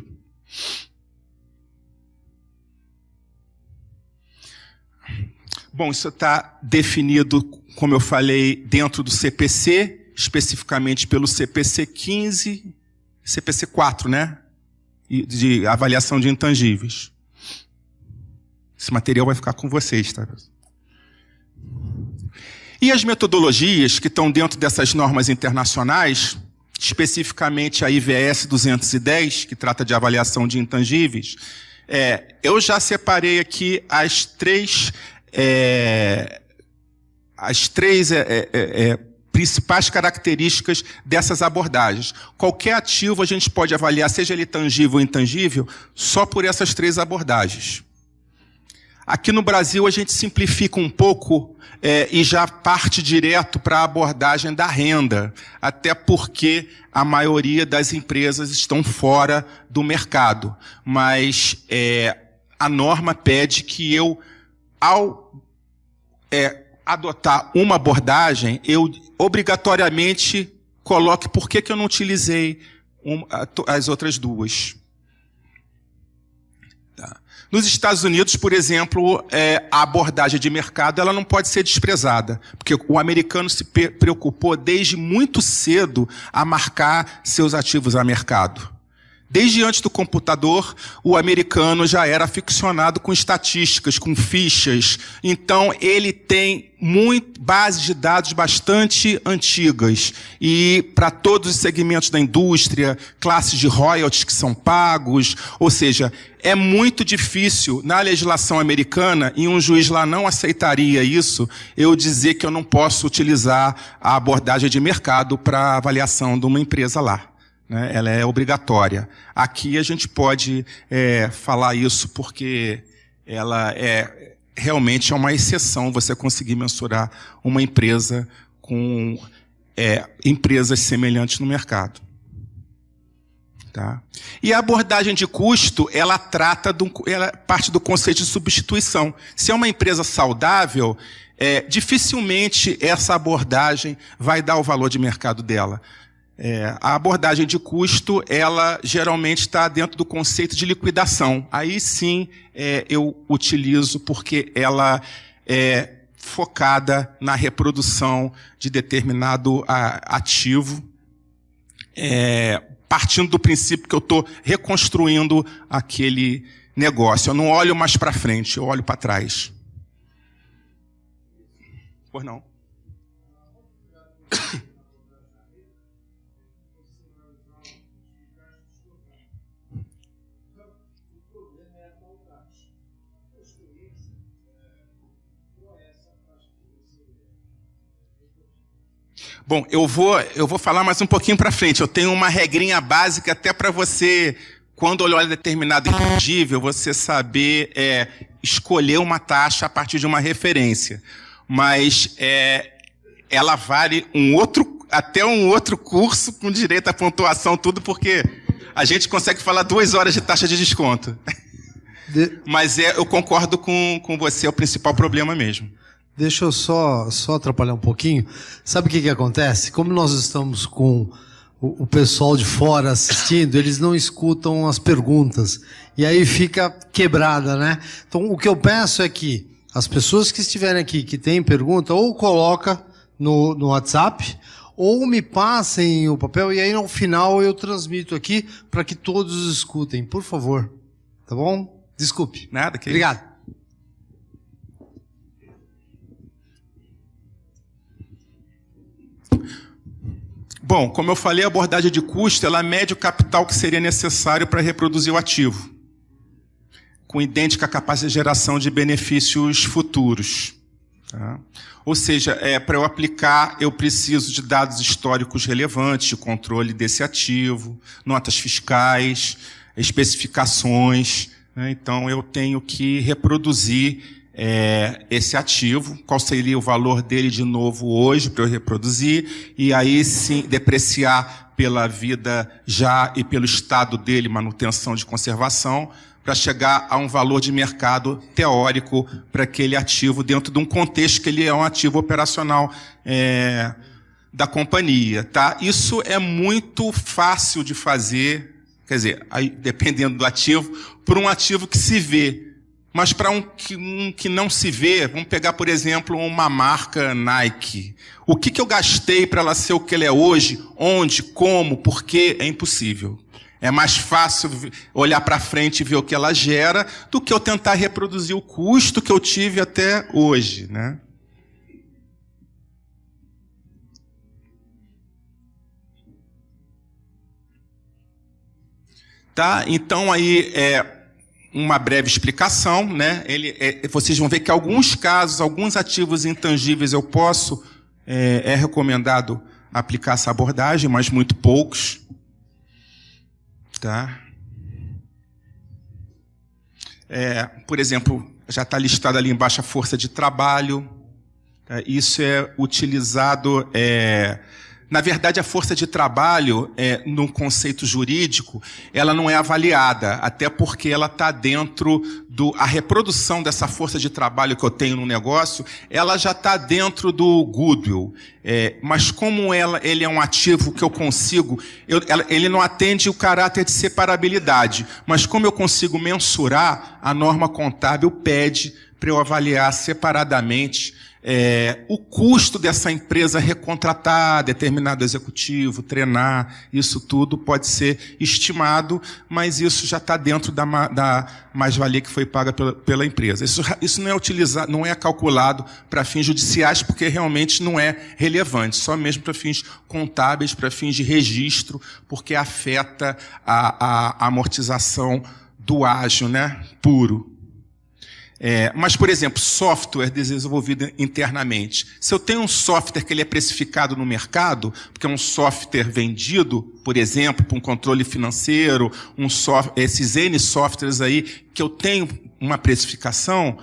Bom, isso está definido, como eu falei, dentro do CPC, especificamente pelo CPC 15, CPC 4, né? De avaliação de intangíveis. Esse material vai ficar com vocês, tá? E as metodologias que estão dentro dessas normas internacionais, especificamente a IVS 210, que trata de avaliação de intangíveis, eu já separei aqui as três principais características dessas abordagens. Qualquer ativo a gente pode avaliar, seja ele tangível ou intangível, só por essas três abordagens. Aqui no Brasil a gente simplifica um pouco e já parte direto para a abordagem da renda, até porque a maioria das empresas estão fora do mercado. Mas a norma pede que eu, ao adotar uma abordagem, eu obrigatoriamente coloque por que eu não utilizei as outras duas. Tá. Nos Estados Unidos, por exemplo, a abordagem de mercado ela não pode ser desprezada, porque o americano se preocupou desde muito cedo a marcar seus ativos a mercado. Desde antes do computador, o americano já era aficionado com estatísticas, com fichas. Então, ele tem bases de dados bastante antigas. E para todos os segmentos da indústria, classes de royalties que são pagos. Ou seja, é muito difícil, na legislação americana, e um juiz lá não aceitaria isso, eu dizer que eu não posso utilizar a abordagem de mercado para avaliação de uma empresa lá. Ela é obrigatória. Aqui a gente pode falar isso porque ela realmente é uma exceção você conseguir mensurar uma empresa com empresas semelhantes no mercado. Tá? E a abordagem de custo, ela parte do conceito de substituição. Se é uma empresa saudável, dificilmente essa abordagem vai dar o valor de mercado dela. A abordagem de custo, ela geralmente está dentro do conceito de liquidação. Aí sim eu utilizo porque ela é focada na reprodução de determinado ativo, partindo do princípio que eu estou reconstruindo aquele negócio. Eu não olho mais para frente, eu olho para trás. Pois não. Bom, eu vou falar mais um pouquinho para frente. Eu tenho uma regrinha básica até para você, quando olhar determinado intangível, você saber escolher uma taxa a partir de uma referência. mas ela vale até um outro curso com direito à pontuação, tudo, porque a gente consegue falar 2 horas de taxa de desconto. Mas eu concordo com você, é o principal problema mesmo. Deixa eu só atrapalhar um pouquinho. Sabe o que acontece? Como nós estamos com o pessoal de fora assistindo, eles não escutam as perguntas. E aí fica quebrada, né? Então, o que eu peço é que as pessoas que estiverem aqui, que têm pergunta, ou coloca no WhatsApp, ou me passem o papel, e aí no final eu transmito aqui para que todos escutem, por favor. Tá bom? Desculpe. Nada, que obrigado. Bom, como eu falei, a abordagem de custo, ela mede o capital que seria necessário para reproduzir o ativo, com idêntica capacidade de geração de benefícios futuros. Tá? Ou seja, para eu aplicar, eu preciso de dados históricos relevantes, de controle desse ativo, notas fiscais, especificações, né? Então, eu tenho que reproduzir esse ativo, qual seria o valor dele de novo hoje para eu reproduzir, e aí sim depreciar pela vida já e pelo estado dele, manutenção de conservação, para chegar a um valor de mercado teórico para aquele ativo dentro de um contexto que ele é um ativo operacional da companhia. Tá? Isso é muito fácil de fazer, quer dizer, aí, dependendo do ativo, por um ativo que se vê. Mas para um que não se vê, vamos pegar, por exemplo, uma marca Nike. O que eu gastei para ela ser o que ela é hoje? Onde? Como? Por quê? É impossível. É mais fácil olhar para frente e ver o que ela gera do que eu tentar reproduzir o custo que eu tive até hoje, né? Tá? Então, aí, uma breve explicação, né? Vocês vão ver que alguns casos, alguns ativos intangíveis eu posso, é recomendado aplicar essa abordagem, mas muito poucos. Tá? Por exemplo, já está listado ali embaixo a força de trabalho. Tá? Isso é utilizado... Na verdade, a força de trabalho, num conceito jurídico, ela não é avaliada, até porque ela está dentro a reprodução dessa força de trabalho que eu tenho no negócio, ela já está dentro do goodwill. Mas como ele é um ativo que eu consigo, ele não atende o caráter de separabilidade, mas como eu consigo mensurar, a norma contábil pede para eu avaliar separadamente o custo dessa empresa recontratar determinado executivo, treinar, isso tudo pode ser estimado, mas isso já está dentro da mais-valia que foi paga pela empresa. Isso não é utilizado, não é calculado para fins judiciais, porque realmente não é relevante, só mesmo para fins contábeis, para fins de registro, porque afeta a amortização do ágio, né, puro. Mas, por exemplo, software desenvolvido internamente. Se eu tenho um software que ele é precificado no mercado, porque é um software vendido, por exemplo, para um controle financeiro, esses N softwares aí, que eu tenho uma precificação,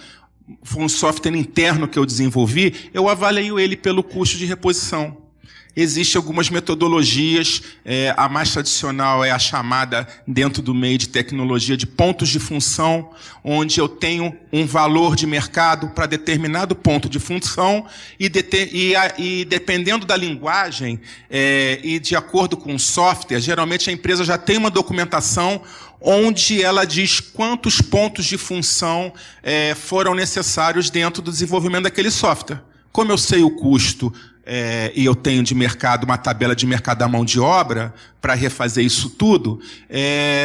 foi um software interno que eu desenvolvi, eu avalio ele pelo custo de reposição. Existem algumas metodologias, a mais tradicional é a chamada, dentro do meio de tecnologia, de pontos de função, onde eu tenho um valor de mercado para determinado ponto de função e dependendo da linguagem e de acordo com o software, geralmente a empresa já tem uma documentação onde ela diz quantos pontos de função foram necessários dentro do desenvolvimento daquele software. Como eu sei o custo e eu tenho de mercado uma tabela de mercado da mão de obra para refazer isso tudo,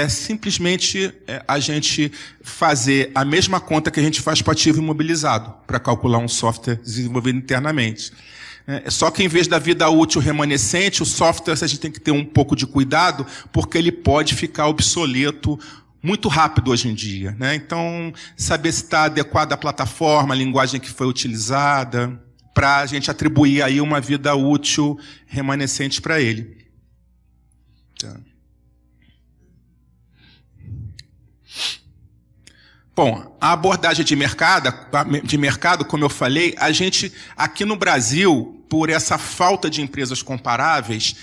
simplesmente a gente fazer a mesma conta que a gente faz para o ativo imobilizado, para calcular um software desenvolvido internamente. Só que em vez da vida útil remanescente, o software a gente tem que ter um pouco de cuidado, porque ele pode ficar obsoleto muito rápido hoje em dia, né? Então, saber se está adequada a plataforma, a linguagem que foi utilizada, para a gente atribuir aí uma vida útil remanescente para ele. Tá. Bom, a abordagem de mercado, como eu falei, a gente, aqui no Brasil, por essa falta de empresas comparáveis,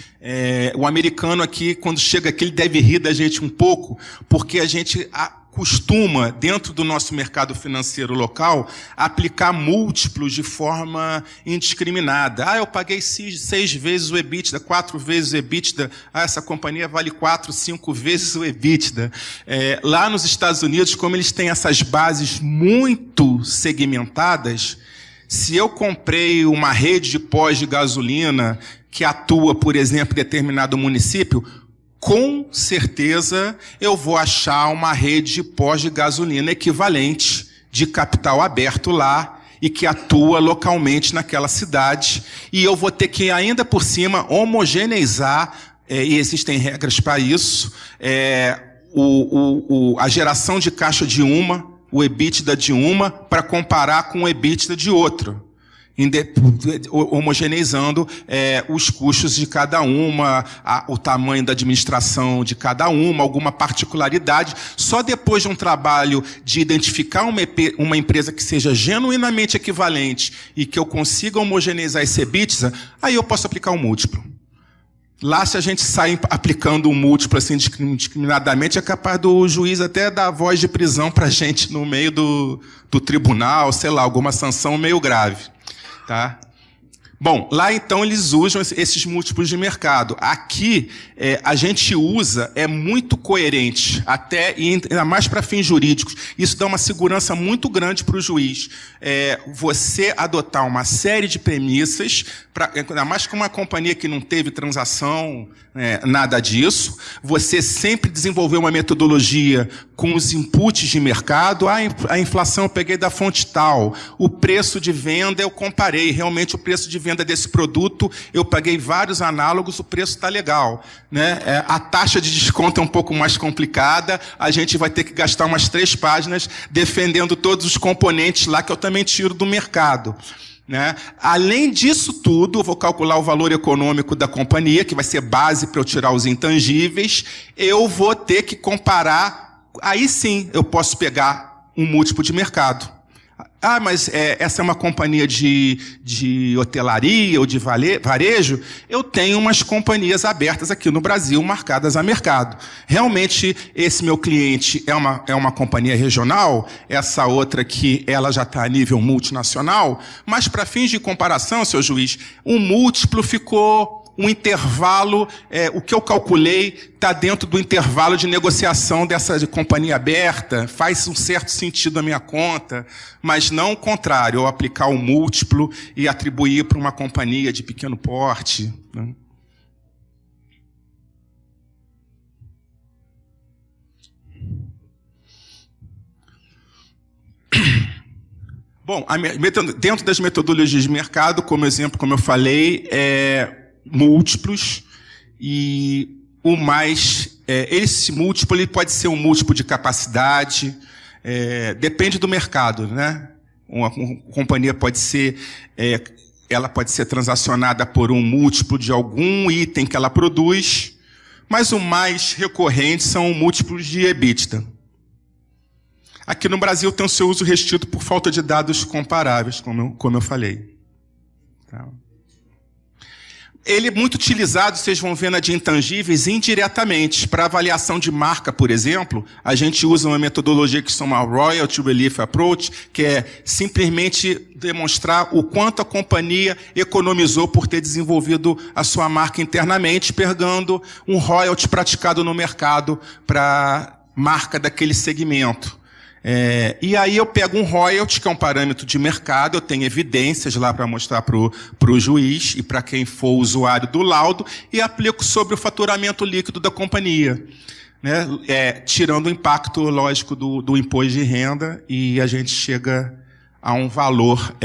o americano aqui, quando chega aqui, ele deve rir da gente um pouco, porque a gente costuma, dentro do nosso mercado financeiro local, aplicar múltiplos de forma indiscriminada. Eu paguei 6 vezes o EBITDA, 4 vezes o EBITDA, essa companhia vale 4, 5 vezes o EBITDA. Lá nos Estados Unidos, como eles têm essas bases muito segmentadas, se eu comprei uma rede de pós de gasolina que atua, por exemplo, em determinado município, com certeza eu vou achar uma rede de pós de gasolina equivalente de capital aberto lá e que atua localmente naquela cidade. E eu vou ter que, ainda por cima, homogeneizar, e existem regras para isso, a geração de caixa de uma, o EBITDA de uma, para comparar com o EBITDA de outra, homogeneizando os custos de cada uma, o tamanho da administração de cada uma, alguma particularidade. Só depois de um trabalho de identificar uma empresa que seja genuinamente equivalente e que eu consiga homogeneizar esse EBITDA, aí eu posso aplicar um múltiplo. Lá, se a gente sai aplicando um múltiplo assim discriminadamente, é capaz do juiz até dar voz de prisão para a gente no meio do tribunal, sei lá, alguma sanção meio grave. Tá? Bom, lá então eles usam esses múltiplos de mercado. Aqui a gente usa, é muito coerente, até e ainda mais para fins jurídicos. Isso dá uma segurança muito grande para o juiz. Você adotar uma série de premissas, ainda mais com uma companhia que não teve transação, nada disso. Você sempre desenvolveu uma metodologia com os inputs de mercado. A inflação eu peguei da fonte tal. O preço de venda eu comparei. Realmente o preço de venda desse produto, eu paguei vários análogos, o preço está legal. Né? A taxa de desconto é um pouco mais complicada, a gente vai ter que gastar umas 3 páginas defendendo todos os componentes lá que eu também tiro do mercado. Né? Além disso tudo, eu vou calcular o valor econômico da companhia, que vai ser base para eu tirar os intangíveis, eu vou ter que comparar, aí sim eu posso pegar um múltiplo de mercado. Mas essa é uma companhia de hotelaria ou de varejo? Eu tenho umas companhias abertas aqui no Brasil, marcadas a mercado. Realmente, esse meu cliente é uma companhia regional, essa outra aqui, ela já está a nível multinacional, mas para fins de comparação, seu juiz, o múltiplo ficou um intervalo, o que eu calculei está dentro do intervalo de negociação dessa companhia aberta, faz um certo sentido a minha conta, mas não o contrário, eu aplicar o múltiplo e atribuir para uma companhia de pequeno porte. Né? Bom, dentro das metodologias de mercado, como exemplo, como eu falei, múltiplos, e o mais... esse múltiplo ele pode ser um múltiplo de capacidade, depende do mercado. Né? Uma companhia pode ser... ela pode ser transacionada por um múltiplo de algum item que ela produz, mas o mais recorrente são múltiplos de EBITDA. Aqui no Brasil tem o seu uso restrito por falta de dados comparáveis, como eu falei. Tá? Ele é muito utilizado, vocês vão ver na de intangíveis, indiretamente. Para avaliação de marca, por exemplo, a gente usa uma metodologia que se chama Royalty Relief Approach, que é simplesmente demonstrar o quanto a companhia economizou por ter desenvolvido a sua marca internamente, pegando um royalty praticado no mercado para a marca daquele segmento. E aí eu pego um royalty, que é um parâmetro de mercado, eu tenho evidências lá para mostrar para o juiz e para quem for usuário do laudo, e aplico sobre o faturamento líquido da companhia, né? Tirando o impacto, lógico, do imposto de renda, e a gente chega a um valor...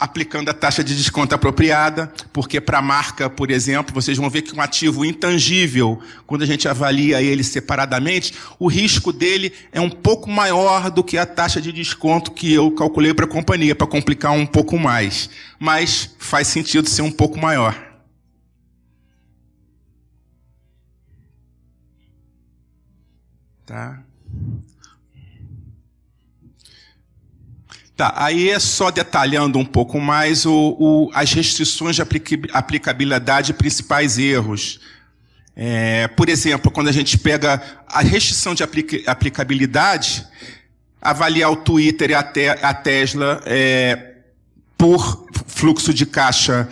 aplicando a taxa de desconto apropriada, porque para a marca, por exemplo, vocês vão ver que um ativo intangível, quando a gente avalia ele separadamente, o risco dele é um pouco maior do que a taxa de desconto que eu calculei para a companhia, para complicar um pouco mais. Mas faz sentido ser um pouco maior. Tá? Tá, aí é só detalhando um pouco mais as restrições de aplicabilidade e principais erros. Por exemplo, quando a gente pega a restrição de aplicabilidade, avaliar o Twitter e a Tesla por fluxo de caixa,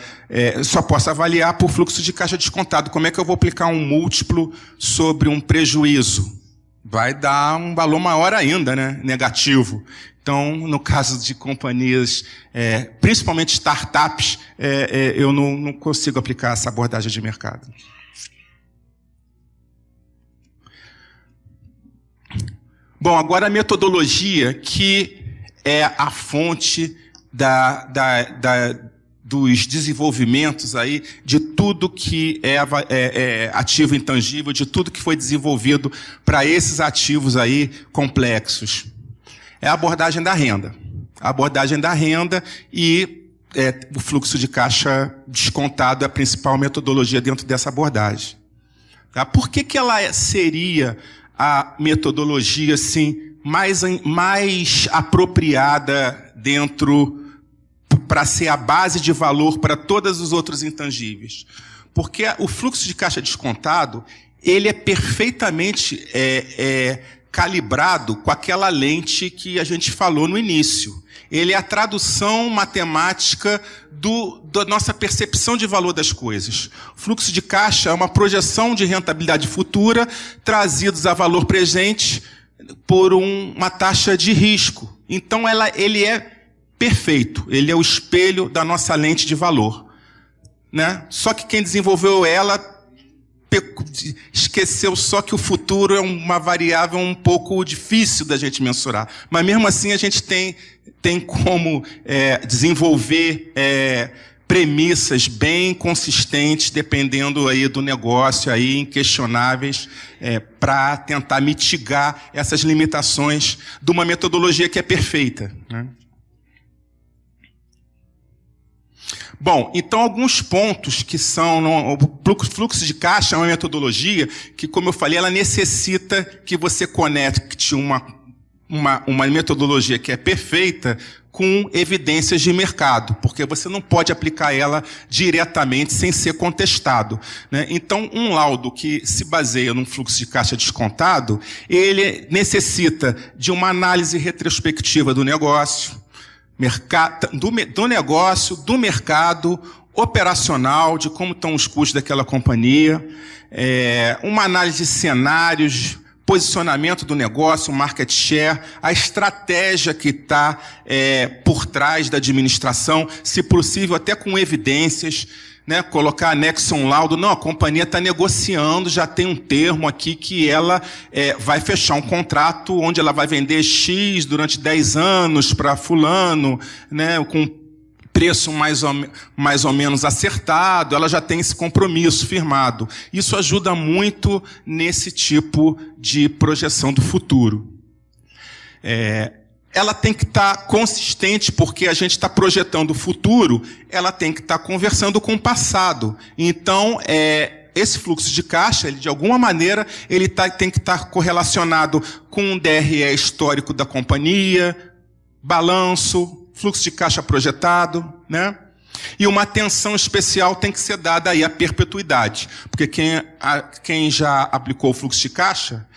só posso avaliar por fluxo de caixa descontado. Como é que eu vou aplicar um múltiplo sobre um prejuízo? Vai dar um valor maior ainda, né? Negativo. Então, no caso de companhias, principalmente startups, eu não consigo aplicar essa abordagem de mercado. Bom, agora a metodologia, que é a fonte dos desenvolvimentos aí, de tudo que é ativo intangível, de tudo que foi desenvolvido para esses ativos aí complexos. É a abordagem da renda. A abordagem da renda e o fluxo de caixa descontado é a principal metodologia dentro dessa abordagem. Tá? Por que ela seria a metodologia assim, mais apropriada para ser a base de valor para todos os outros intangíveis? Porque o fluxo de caixa descontado, ele é perfeitamente calibrado com aquela lente que a gente falou no início. Ele é a tradução matemática da nossa percepção de valor das coisas. O fluxo de caixa é uma projeção de rentabilidade futura trazidos a valor presente por uma taxa de risco. Então, ele é perfeito. Ele é o espelho da nossa lente de valor. Né? Só que quem desenvolveu ela esqueceu só que o futuro é uma variável um pouco difícil da gente mensurar. Mas, mesmo assim, a gente tem como desenvolver premissas bem consistentes, dependendo aí do negócio, aí, inquestionáveis, para tentar mitigar essas limitações de uma metodologia que é perfeita. Né? Bom, então alguns pontos que são... O fluxo de caixa é uma metodologia que, como eu falei, ela necessita que você conecte uma metodologia que é perfeita com evidências de mercado, porque você não pode aplicar ela diretamente sem ser contestado. Né? Então, um laudo que se baseia num fluxo de caixa descontado, ele necessita de uma análise retrospectiva do negócio, do negócio, do mercado, operacional, de como estão os custos daquela companhia, uma análise de cenários, posicionamento do negócio, market share, a estratégia que está por trás da administração, se possível até com evidências, né, colocar anexo um laudo. Não, a companhia está negociando, já tem um termo aqui que ela vai fechar um contrato onde ela vai vender X durante 10 anos para fulano, né, com preço mais ou menos acertado, ela já tem esse compromisso firmado. Isso ajuda muito nesse tipo de projeção do futuro. Ela tem que estar consistente, porque a gente está projetando o futuro, ela tem que estar conversando com o passado. Então, esse fluxo de caixa, ele, de alguma maneira, ele tem que estar correlacionado com o DRE histórico da companhia, balanço, fluxo de caixa projetado, né? E uma atenção especial tem que ser dada aí à perpetuidade, porque quem já aplicou o fluxo de caixa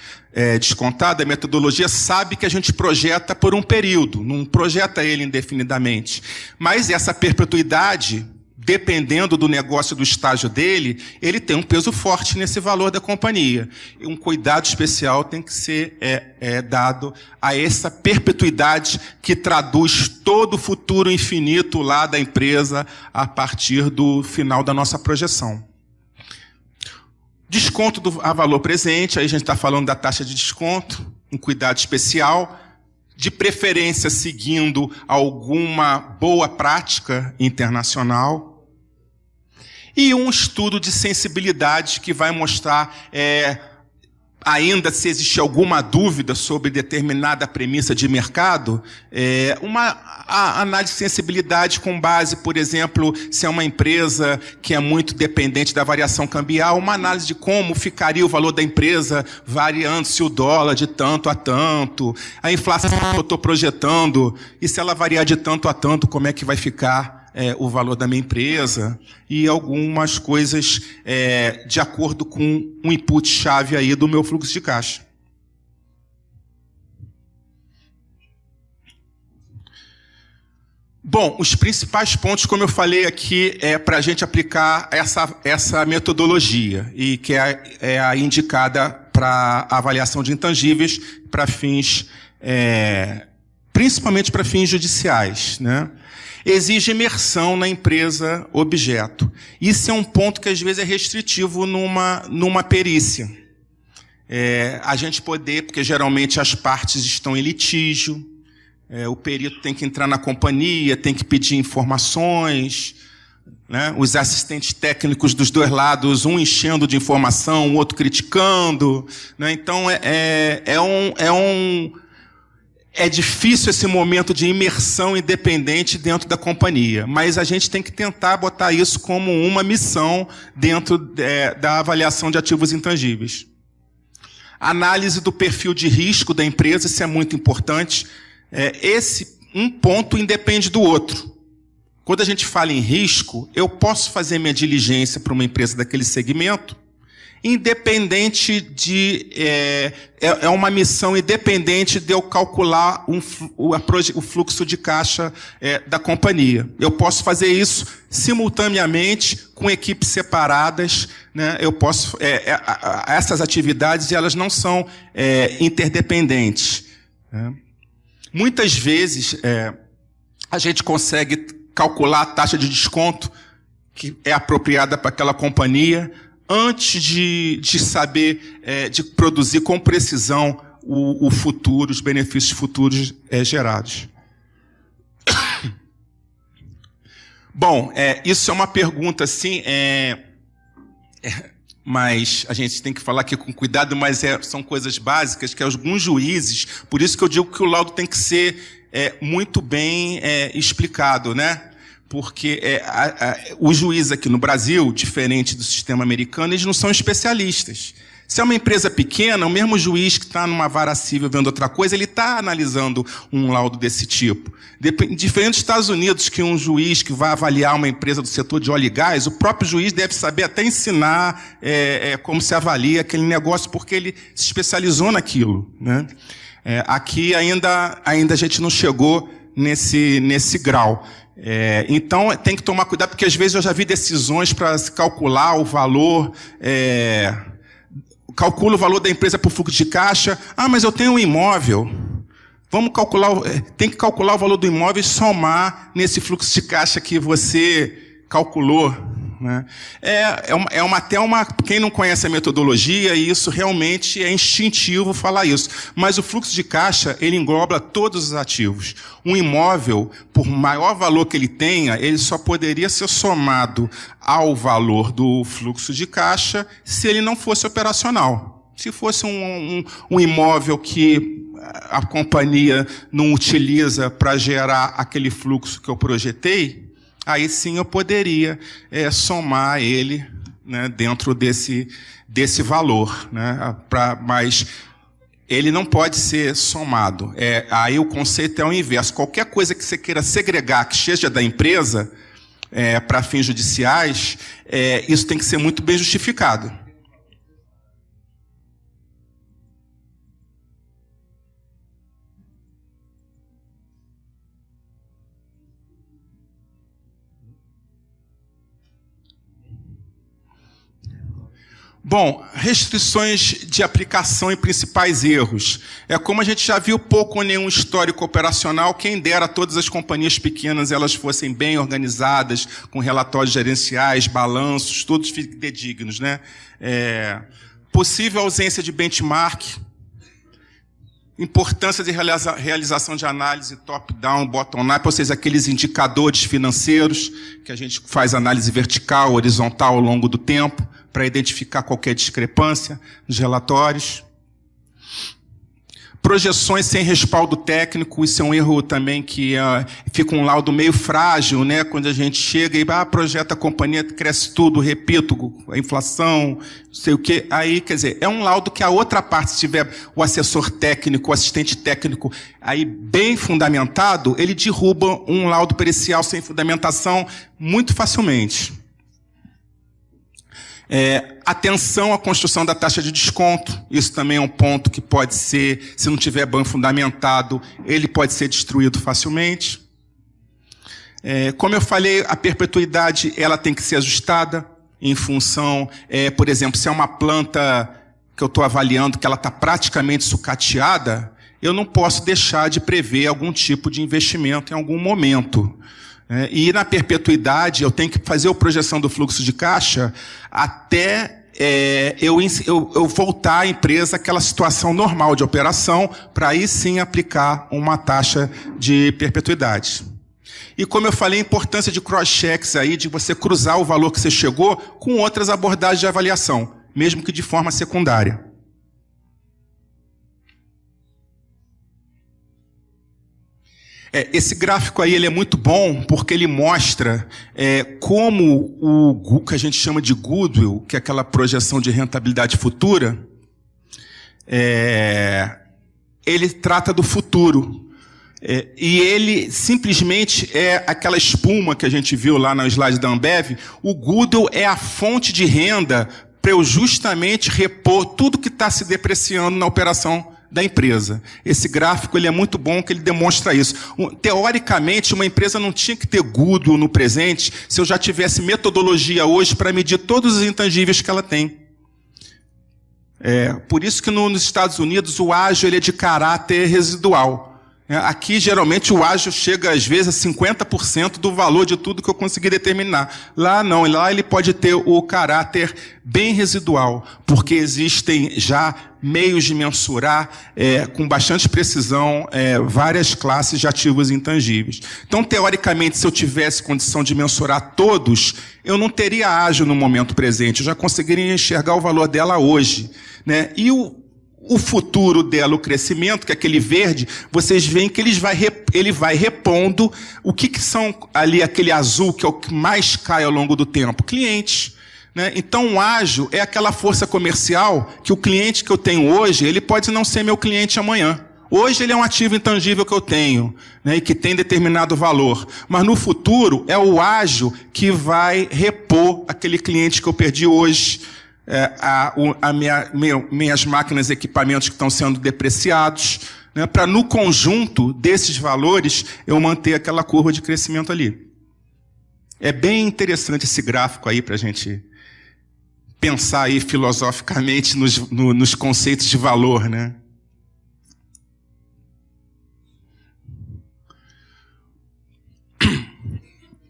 descontado, a metodologia, sabe que a gente projeta por um período, não projeta ele indefinidamente. Mas essa perpetuidade, dependendo do negócio, do estágio dele, ele tem um peso forte nesse valor da companhia. E um cuidado especial tem que ser dado a essa perpetuidade que traduz todo o futuro infinito lá da empresa a partir do final da nossa projeção. Desconto a valor presente, aí a gente está falando da taxa de desconto, um cuidado especial, de preferência seguindo alguma boa prática internacional, e um estudo de sensibilidade que vai mostrar ainda se existe alguma dúvida sobre determinada premissa de mercado, a análise de sensibilidade com base, por exemplo, se é uma empresa que é muito dependente da variação cambial, uma análise de como ficaria o valor da empresa variando-se o dólar de tanto a tanto, a inflação que eu estou projetando, e se ela variar de tanto a tanto, como é que vai ficar o valor da minha empresa, e algumas coisas de acordo com um input-chave aí do meu fluxo de caixa. Bom, os principais pontos, como eu falei aqui, para a gente aplicar essa metodologia, e que é a indicada para avaliação de intangíveis, para fins, principalmente para fins judiciais, né? Exige imersão na empresa objeto. Isso é um ponto que às vezes é restritivo numa perícia. A gente poder, porque geralmente as partes estão em litígio, o perito tem que entrar na companhia, tem que pedir informações, né? Os assistentes técnicos dos dois lados, um enchendo de informação, o outro criticando, né? Então é difícil esse momento de imersão independente dentro da companhia, mas a gente tem que tentar botar isso como uma missão dentro da avaliação de ativos intangíveis. Análise do perfil de risco da empresa, isso é muito importante. Um ponto independe do outro. Quando a gente fala em risco, eu posso fazer minha diligência para uma empresa daquele segmento, independente de... É uma missão independente de eu calcular o fluxo de caixa da companhia. Eu posso fazer isso simultaneamente, com equipes separadas, né? Eu posso... essas atividades, elas não são interdependentes, né? Muitas vezes, a gente consegue calcular a taxa de desconto que é apropriada para aquela companhia, antes de saber, de produzir com precisão o futuro, os benefícios futuros gerados. Bom, isso é uma pergunta, assim, mas a gente tem que falar aqui com cuidado, mas são coisas básicas que alguns juízes, por isso que eu digo que o laudo tem que ser muito bem explicado, né? Porque os juízes aqui no Brasil, diferente do sistema americano, eles não são especialistas. Se é uma empresa pequena, o mesmo juiz que está numa vara civil vendo outra coisa, ele está analisando um laudo desse tipo. Diferente dos Estados Unidos, que um juiz que vai avaliar uma empresa do setor de óleo e gás, o próprio juiz deve saber até ensinar como se avalia aquele negócio, porque ele se especializou naquilo, né? Aqui ainda a gente não chegou nesse grau. Então, tem que tomar cuidado, porque às vezes eu já vi decisões para se calcular o valor... calcula o valor da empresa por fluxo de caixa. Mas eu tenho um imóvel. Vamos calcular, tem que calcular o valor do imóvel e somar nesse fluxo de caixa que você calculou, né? Quem não conhece a metodologia, e isso realmente é instintivo falar isso. Mas o fluxo de caixa, ele engloba todos os ativos. Um imóvel, por maior valor que ele tenha, ele só poderia ser somado ao valor do fluxo de caixa se ele não fosse operacional. Se fosse um imóvel que a companhia não utiliza para gerar aquele fluxo que eu projetei, aí sim eu poderia somar ele, né, dentro desse valor, né, mas ele não pode ser somado. Aí o conceito é o inverso. Qualquer coisa que você queira segregar, que seja da empresa, para fins judiciais, isso tem que ser muito bem justificado. Bom, restrições de aplicação e principais erros. Como a gente já viu pouco ou nenhum histórico operacional, quem dera todas as companhias pequenas elas fossem bem organizadas, com relatórios gerenciais, balanços, todos fidedignos, né? Possível ausência de benchmark, importância de realização de análise top-down, bottom-up, ou seja, aqueles indicadores financeiros que a gente faz análise vertical, horizontal ao longo do tempo, para identificar qualquer discrepância nos relatórios. Projeções sem respaldo técnico, isso é um erro também que fica um laudo meio frágil, né? Quando a gente chega e projeta a companhia, cresce tudo, repito, a inflação, não sei o quê. Aí, quer dizer, é um laudo que a outra parte, se tiver o assessor técnico, o assistente técnico, aí bem fundamentado, ele derruba um laudo pericial sem fundamentação muito facilmente. Atenção à construção da taxa de desconto. Isso também é um ponto que pode ser, se não tiver bem fundamentado, ele pode ser destruído facilmente. Como eu falei, a perpetuidade ela tem que ser ajustada em função, por exemplo, se é uma planta que eu estou avaliando que ela está praticamente sucateada, eu não posso deixar de prever algum tipo de investimento em algum momento. E na perpetuidade, eu tenho que fazer a projeção do fluxo de caixa até eu voltar à empresa àquela situação normal de operação, para aí sim aplicar uma taxa de perpetuidade. E como eu falei, a importância de cross-checks aí, de você cruzar o valor que você chegou com outras abordagens de avaliação, mesmo que de forma secundária. Esse gráfico aí ele é muito bom porque ele mostra como o que a gente chama de goodwill, que é aquela projeção de rentabilidade futura, ele trata do futuro. E ele simplesmente é aquela espuma que a gente viu lá no slide da Ambev. O goodwill é a fonte de renda para eu justamente repor tudo que está se depreciando na operação da empresa. Esse gráfico ele é muito bom, que ele demonstra isso. Teoricamente, uma empresa não tinha que ter goodwill no presente se eu já tivesse metodologia hoje para medir todos os intangíveis que ela tem. Por isso que nos Estados Unidos o ágio ele é de caráter residual. Aqui, geralmente, o ágio chega, às vezes, a 50% do valor de tudo que eu consegui determinar. Lá, não. Lá ele pode ter o caráter bem residual, porque existem já meios de mensurar, com bastante precisão, várias classes de ativos intangíveis. Então, teoricamente, se eu tivesse condição de mensurar todos, eu não teria ágio no momento presente. Eu já conseguiria enxergar o valor dela hoje, né? E o futuro dela, o crescimento, que é aquele verde, vocês veem que ele vai repondo o que são ali aquele azul, que é o que mais cai ao longo do tempo? Clientes. Né? Então, o ágio é aquela força comercial que o cliente que eu tenho hoje, ele pode não ser meu cliente amanhã. Hoje ele é um ativo intangível que eu tenho, né, e que tem determinado valor. Mas no futuro é o ágio que vai repor aquele cliente que eu perdi hoje, minhas máquinas e equipamentos que estão sendo depreciados, né, para no conjunto desses valores eu manter aquela curva de crescimento ali. É bem interessante esse gráfico aí para a gente pensar aí filosoficamente nos conceitos de valor, né?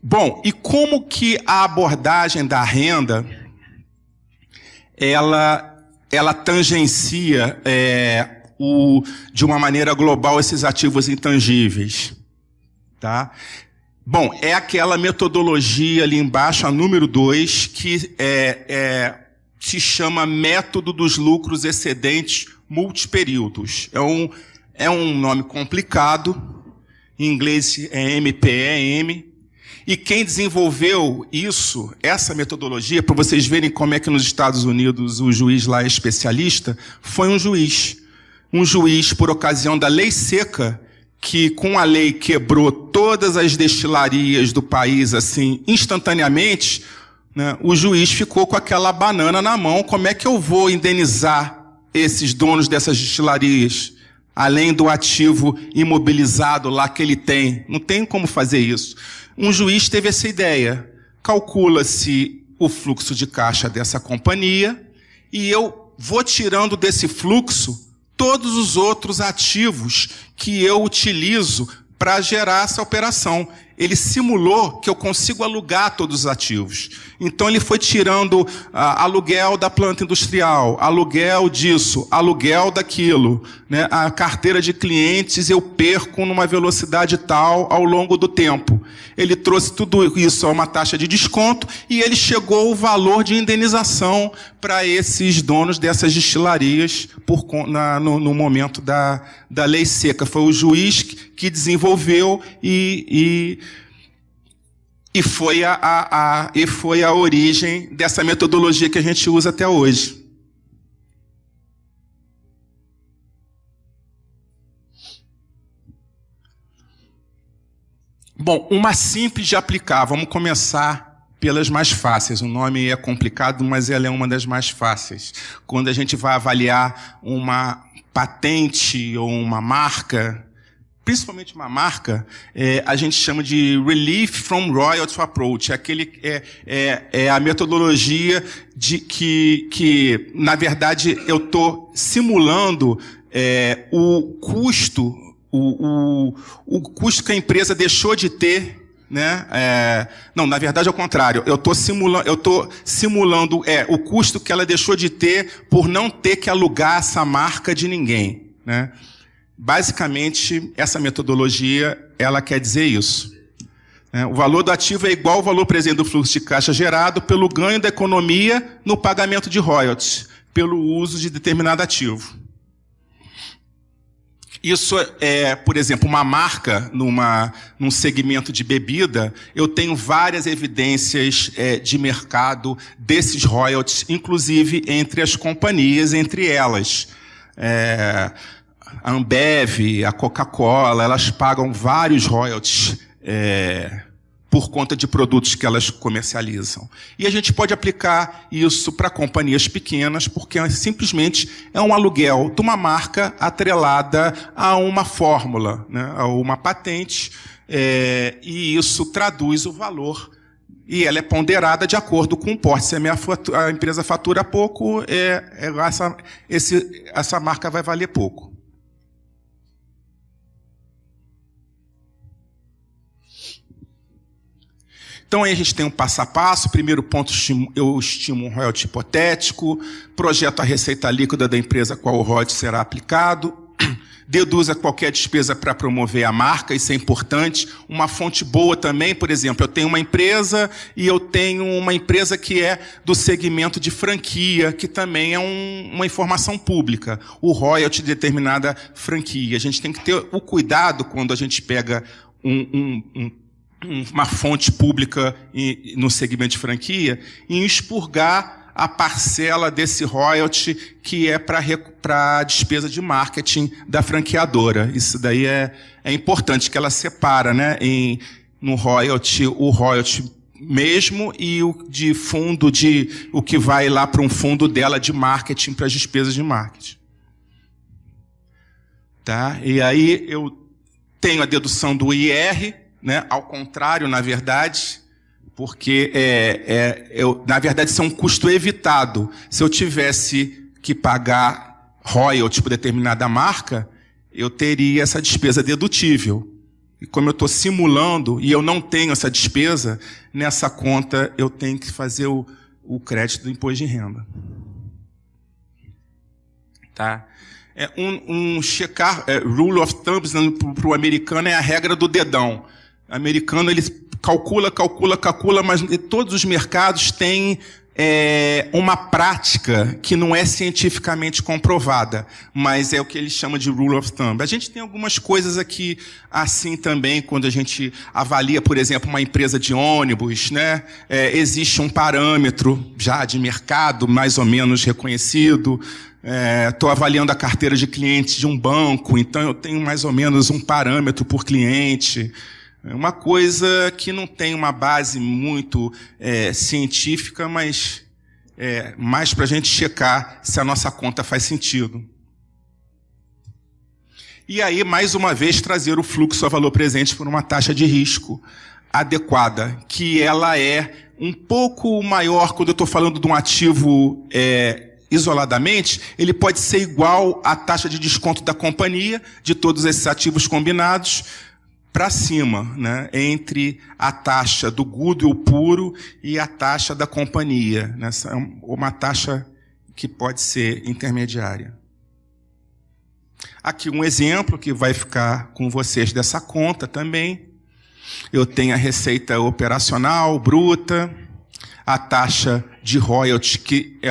Bom, e como que a abordagem da renda ela tangencia de uma maneira global esses ativos intangíveis? Tá? Bom, é aquela metodologia ali embaixo, a número 2, que se chama método dos lucros excedentes multiperíodos. É um nome complicado, em inglês é MPEM. E quem desenvolveu essa metodologia, para vocês verem como é que nos Estados Unidos o juiz lá é especialista, foi um juiz. Um juiz, por ocasião da lei seca, que com a lei quebrou todas as destilarias do país assim instantaneamente, né, o juiz ficou com aquela banana na mão. Como é que eu vou indenizar esses donos dessas destilarias? Além do ativo imobilizado lá que ele tem. Não tem como fazer isso. Um juiz teve essa ideia. Calcula-se o fluxo de caixa dessa companhia e eu vou tirando desse fluxo todos os outros ativos que eu utilizo para gerar essa operação. ele simulou que eu consigo alugar todos os ativos. Então, ele foi tirando aluguel da planta industrial, aluguel disso, aluguel daquilo, né? A carteira de clientes eu perco numa velocidade tal ao longo do tempo. Ele trouxe tudo isso a uma taxa de desconto e ele chegou ao valor de indenização para esses donos dessas destilarias no momento da lei seca. Foi o juiz que desenvolveu e foi a origem dessa metodologia que a gente usa até hoje. Bom, uma simples de aplicar. Vamos começar pelas mais fáceis. O nome é complicado, mas ela é uma das mais fáceis. Quando a gente vai avaliar uma patente ou uma marca, principalmente uma marca, a gente chama de Relief from Royalty Approach. É a metodologia de que na verdade, eu estou simulando o custo, o custo que a empresa deixou de ter, né? Não, na verdade, ao contrário. Eu estou simulando o custo que ela deixou de ter por não ter que alugar essa marca de ninguém, né? Basicamente, essa metodologia, ela quer dizer isso. O valor do ativo é igual ao valor presente do fluxo de caixa gerado pelo ganho da economia no pagamento de royalties, pelo uso de determinado ativo. Isso por exemplo, uma marca num segmento de bebida, eu tenho várias evidências de mercado desses royalties, inclusive entre as companhias, entre elas. A Ambev, a Coca-Cola, elas pagam vários royalties por conta de produtos que elas comercializam. E a gente pode aplicar isso para companhias pequenas, porque simplesmente é um aluguel de uma marca atrelada a uma fórmula, né, a uma patente, e isso traduz o valor, e ela é ponderada de acordo com o porte. Se a empresa fatura pouco, essa marca vai valer pouco. Então, aí a gente tem um passo a passo. Primeiro ponto, eu estimo um royalty hipotético, projeto a receita líquida da empresa a qual o royalty será aplicado, deduza qualquer despesa para promover a marca, isso é importante. Uma fonte boa também, por exemplo, eu tenho uma empresa e eu tenho uma empresa que é do segmento de franquia, que também é uma informação pública, o royalty de determinada franquia. A gente tem que ter o cuidado quando a gente pega uma fonte pública no segmento de franquia, em expurgar a parcela desse royalty que é para a despesa de marketing da franqueadora. Isso daí é importante, que ela separa, né, no royalty, o royalty mesmo e o de fundo, o que vai lá para um fundo dela de marketing, para as despesas de marketing. Tá? E aí eu tenho a dedução do IR, né? Ao contrário, na verdade, porque na verdade isso é um custo evitado. Se eu tivesse que pagar royalty por determinada marca, eu teria essa despesa dedutível. E como eu estou simulando e eu não tenho essa despesa, nessa conta eu tenho que fazer o crédito do imposto de renda. Tá? Checar, rule of thumb para o americano é a regra do dedão. O americano, ele calcula, mas todos os mercados têm uma prática que não é cientificamente comprovada, mas é o que eles chamam de rule of thumb. A gente tem algumas coisas aqui assim também, quando a gente avalia, por exemplo, uma empresa de ônibus, né? Existe um parâmetro já de mercado mais ou menos reconhecido. Estou avaliando a carteira de clientes de um banco, então eu tenho mais ou menos um parâmetro por cliente. Uma coisa que não tem uma base muito científica, mas mais para a gente checar se a nossa conta faz sentido. E aí, mais uma vez, trazer o fluxo a valor presente por uma taxa de risco adequada, que ela é um pouco maior quando eu estou falando de um ativo isoladamente, ele pode ser igual à taxa de desconto da companhia, de todos esses ativos combinados, para cima, né, entre a taxa do goodwill puro e a taxa da companhia. Essa é uma taxa que pode ser intermediária. Aqui um exemplo que vai ficar com vocês dessa conta também. Eu tenho a receita operacional bruta, a taxa de royalties, que é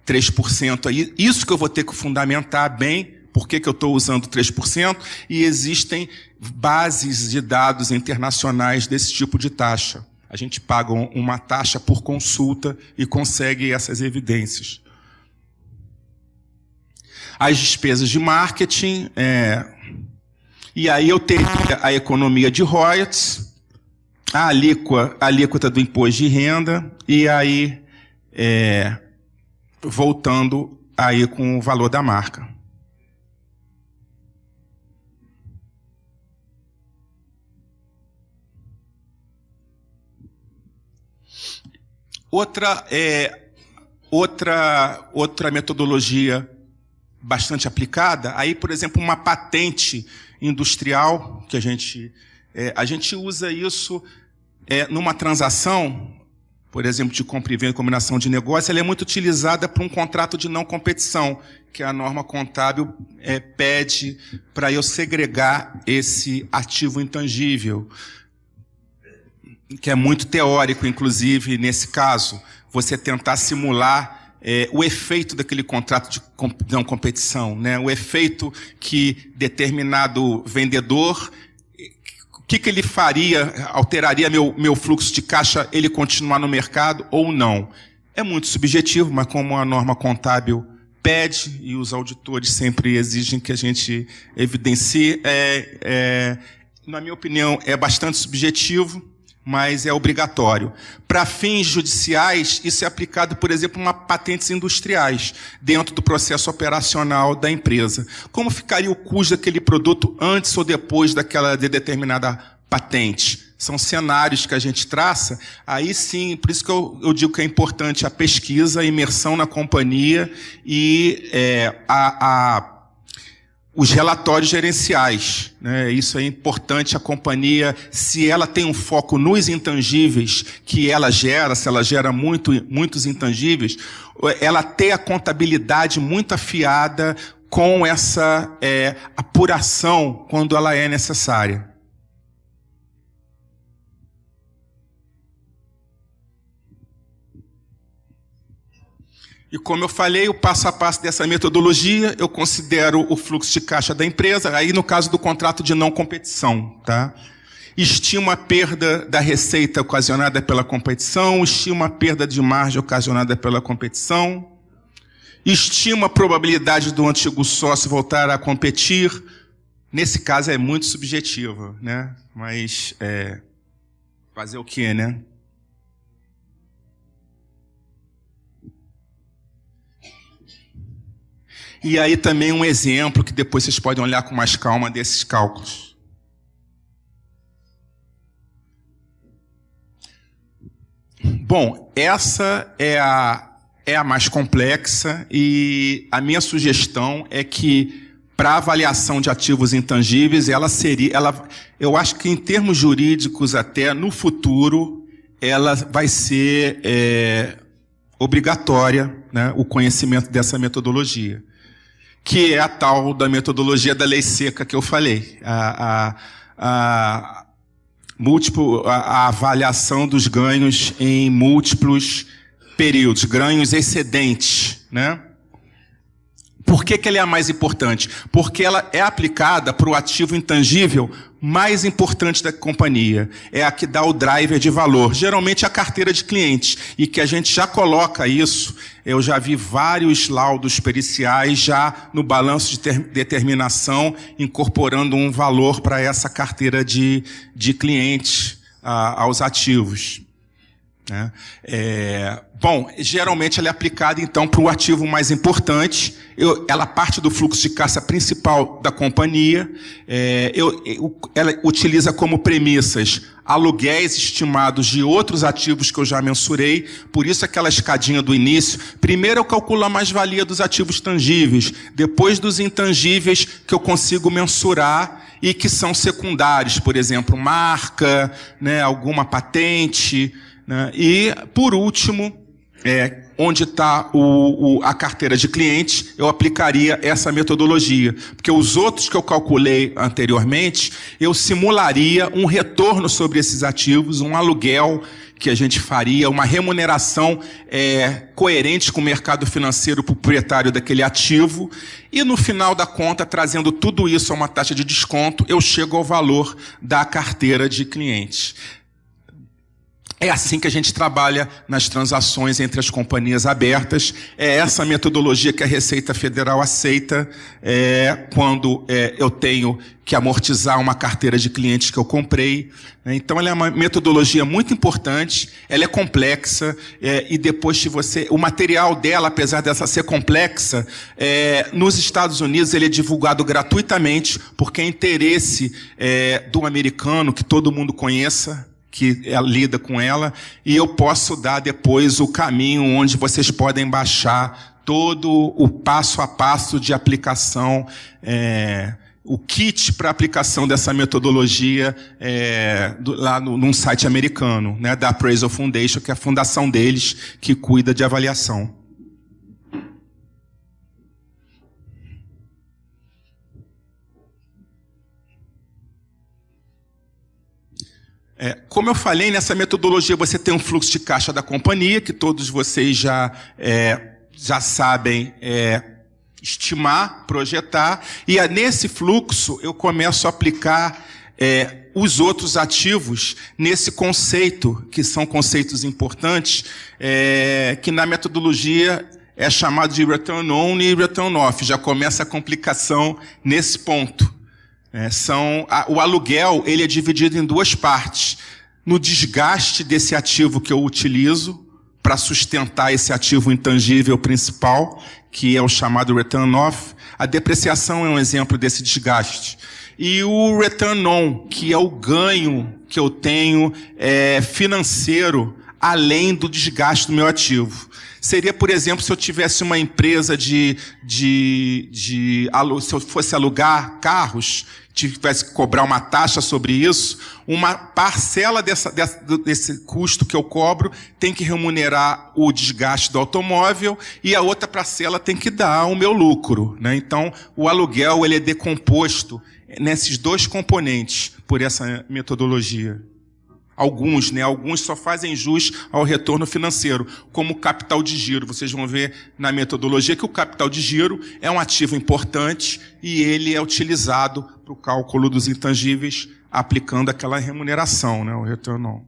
3%. Aí, isso que eu vou ter que fundamentar bem, por que eu estou usando 3%, e existem bases de dados internacionais desse tipo de taxa. A gente paga uma taxa por consulta e consegue essas evidências. As despesas de marketing, e aí eu teria a economia de royalties, a alíquota do imposto de renda, e aí voltando aí com o valor da marca. Outra metodologia bastante aplicada, aí, por exemplo, uma patente industrial, que a gente usa isso numa transação, por exemplo, de compra e venda, combinação de negócio, ela é muito utilizada para um contrato de não competição, que a norma contábil pede para eu segregar esse ativo intangível, que é muito teórico, inclusive, nesse caso, você tentar simular o efeito daquele contrato de não competição, né? O efeito que determinado vendedor, o que ele faria, alteraria meu fluxo de caixa, ele continuar no mercado ou não. É muito subjetivo, mas como a norma contábil pede, e os auditores sempre exigem que a gente evidencie, na minha opinião, é bastante subjetivo, mas é obrigatório. Para fins judiciais, isso é aplicado, por exemplo, a patentes industriais, dentro do processo operacional da empresa. Como ficaria o custo daquele produto antes ou depois daquela determinada patente? São cenários que a gente traça, aí sim, por isso que eu digo que é importante a pesquisa, a imersão na companhia e os relatórios gerenciais, né? Isso é importante, a companhia, se ela tem um foco nos intangíveis que ela gera, se ela gera muitos intangíveis, ela ter a contabilidade muito afiada com essa apuração quando ela é necessária. E como eu falei, o passo a passo dessa metodologia, eu considero o fluxo de caixa da empresa, aí no caso do contrato de não competição, tá? Estimo a perda da receita ocasionada pela competição, estimo a perda de margem ocasionada pela competição, estimo a probabilidade do antigo sócio voltar a competir. Nesse caso é muito subjetivo, né? Mas fazer o quê, né? E aí também um exemplo que depois vocês podem olhar com mais calma desses cálculos. Bom, essa é a mais complexa e a minha sugestão é que para avaliação de ativos intangíveis, eu acho que em termos jurídicos até no futuro, ela vai ser obrigatória, né, o conhecimento dessa metodologia, que é a tal da metodologia da lei seca que eu falei, a avaliação dos ganhos em múltiplos períodos, ganhos excedentes, né? Por que ela é a mais importante? Porque ela é aplicada para o ativo intangível mais importante da companhia. É a que dá o driver de valor, geralmente a carteira de clientes, e que a gente já coloca isso. Eu já vi vários laudos periciais já no balanço de determinação, incorporando um valor para essa carteira de clientes aos ativos. Bom, geralmente ela é aplicada então para o ativo mais importante. Ela parte do fluxo de caixa principal da companhia. Ela utiliza como premissas aluguéis estimados de outros ativos que eu já mensurei, por isso aquela escadinha do início. Primeiro eu calculo a mais-valia dos ativos tangíveis, depois dos intangíveis que eu consigo mensurar e que são secundários, por exemplo, marca, né, alguma patente, né, e, por último, onde está a carteira de clientes, eu aplicaria essa metodologia. Porque os outros que eu calculei anteriormente, eu simularia um retorno sobre esses ativos, um aluguel que a gente faria, uma remuneração coerente com o mercado financeiro proprietário daquele ativo, e no final da conta, trazendo tudo isso a uma taxa de desconto, eu chego ao valor da carteira de clientes. É assim que a gente trabalha nas transações entre as companhias abertas. É essa metodologia que a Receita Federal aceita quando eu tenho que amortizar uma carteira de clientes que eu comprei. Então, ela é uma metodologia muito importante, ela é complexa, e depois de o material dela, apesar dessa ser complexa, nos Estados Unidos ele é divulgado gratuitamente, porque é interesse do americano que todo mundo conheça, que lida com ela, e eu posso dar depois o caminho onde vocês podem baixar todo o passo a passo de aplicação, o kit para aplicação dessa metodologia lá num site americano, né, da Appraisal Foundation, que é a fundação deles que cuida de avaliação. Como eu falei, nessa metodologia você tem um fluxo de caixa da companhia, que todos vocês já sabem estimar, projetar, e nesse fluxo eu começo a aplicar os outros ativos nesse conceito, que são conceitos importantes, que na metodologia é chamado de Return On e Return Off. Já começa a complicação nesse ponto. O aluguel ele é dividido em duas partes. No desgaste desse ativo que eu utilizo para sustentar esse ativo intangível principal, que é o chamado return off. A depreciação é um exemplo desse desgaste. E o return on, que é o ganho que eu tenho financeiro, além do desgaste do meu ativo. Seria, por exemplo, se eu tivesse uma empresa se eu fosse alugar carros, tivesse que cobrar uma taxa sobre isso, uma parcela desse custo que eu cobro tem que remunerar o desgaste do automóvel e a outra parcela tem que dar o meu lucro, né? Então, o aluguel ele é decomposto nesses dois componentes por essa metodologia. Alguns só fazem jus ao retorno financeiro, como o capital de giro. Vocês vão ver na metodologia que o capital de giro é um ativo importante e ele é utilizado para o cálculo dos intangíveis, aplicando aquela remuneração, né, o return on.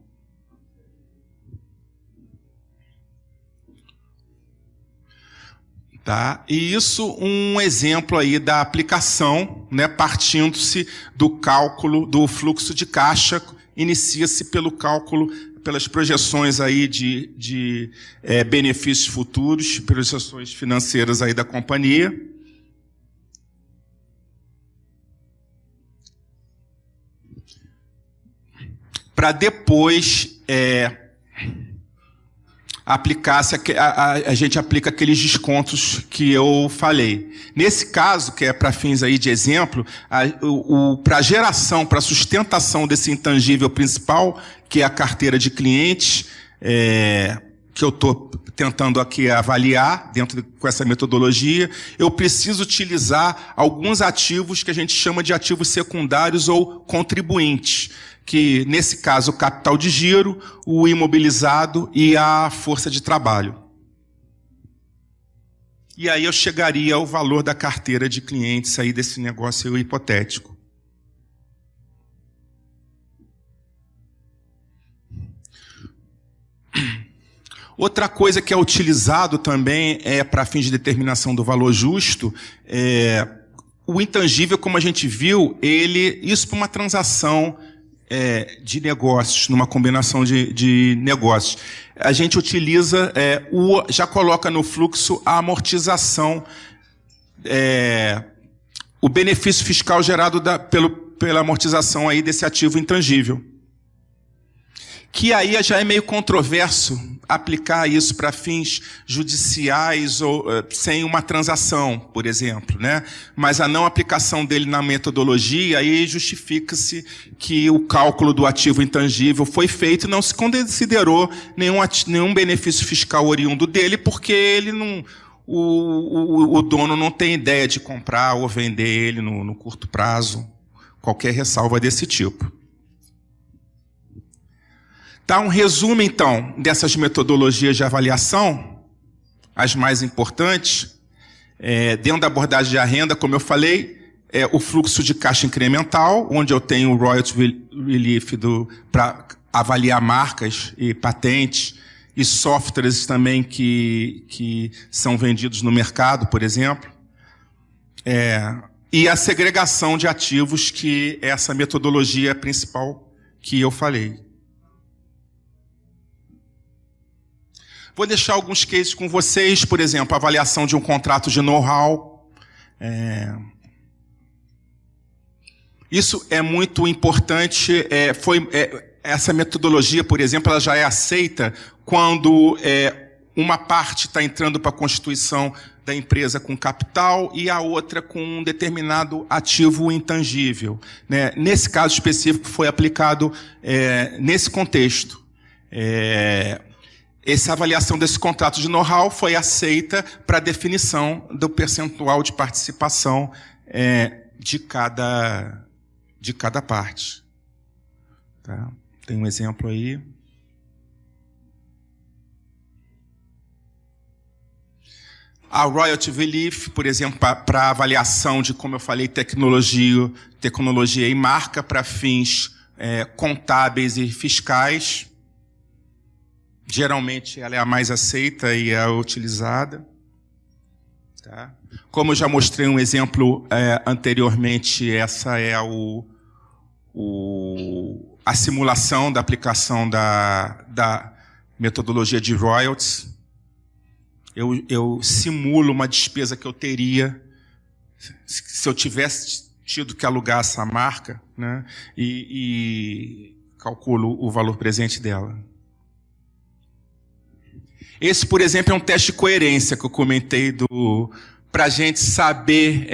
Tá? E isso um exemplo aí da aplicação, né, partindo-se do cálculo do fluxo de caixa. Inicia-se pelo cálculo, pelas projeções aí de benefícios futuros, projeções financeiras aí da companhia. Para depois a gente aplica aqueles descontos que eu falei. Nesse caso, que é para fins aí de exemplo, para a geração, para a sustentação desse intangível principal, que é a carteira de clientes, que eu estou tentando aqui avaliar com essa metodologia, eu preciso utilizar alguns ativos que a gente chama de ativos secundários ou contribuintes, que, nesse caso, o capital de giro, o imobilizado e a força de trabalho. E aí eu chegaria ao valor da carteira de clientes aí desse negócio hipotético. Outra coisa que é utilizado também para fins de determinação do valor justo, o intangível, como a gente viu, isso para uma transação de negócios, numa combinação de negócios. A gente utiliza, já coloca no fluxo a amortização, o benefício fiscal gerado pela amortização aí desse ativo intangível. que aí já é meio controverso aplicar isso para fins judiciais ou sem uma transação, por exemplo, né? Mas a não aplicação dele na metodologia, aí justifica-se que o cálculo do ativo intangível foi feito e não se considerou nenhum benefício fiscal oriundo dele, porque ele não, o dono não tem ideia de comprar ou vender ele no curto prazo. Qualquer ressalva desse tipo. Tá, um resumo, então, dessas metodologias de avaliação, as mais importantes. Dentro da abordagem de renda, como eu falei, o fluxo de caixa incremental, onde eu tenho o royalty relief para avaliar marcas e patentes, e softwares também que são vendidos no mercado, por exemplo. E a segregação de ativos, que é essa metodologia principal que eu falei. Vou deixar alguns cases com vocês, por exemplo, a avaliação de um contrato de know-how. Isso é muito importante. Essa metodologia, por exemplo, ela já é aceita quando uma parte está entrando para a constituição da empresa com capital e a outra com um determinado ativo intangível, né? Nesse caso específico, foi aplicado nesse contexto. Essa avaliação desse contrato de know-how foi aceita para a definição do percentual de participação de cada parte. Tá? Tem um exemplo aí. A royalty relief, por exemplo, para avaliação de, como eu falei, tecnologia e marca para fins contábeis e fiscais. Geralmente ela é a mais aceita e é a utilizada. Tá? Como eu já mostrei um exemplo anteriormente, essa é a simulação da aplicação da metodologia de royalties. Eu simulo uma despesa que eu teria se eu tivesse tido que alugar essa marca, né? E calculo o valor presente dela. Esse, por exemplo, é um teste de coerência que eu comentei para a gente saber.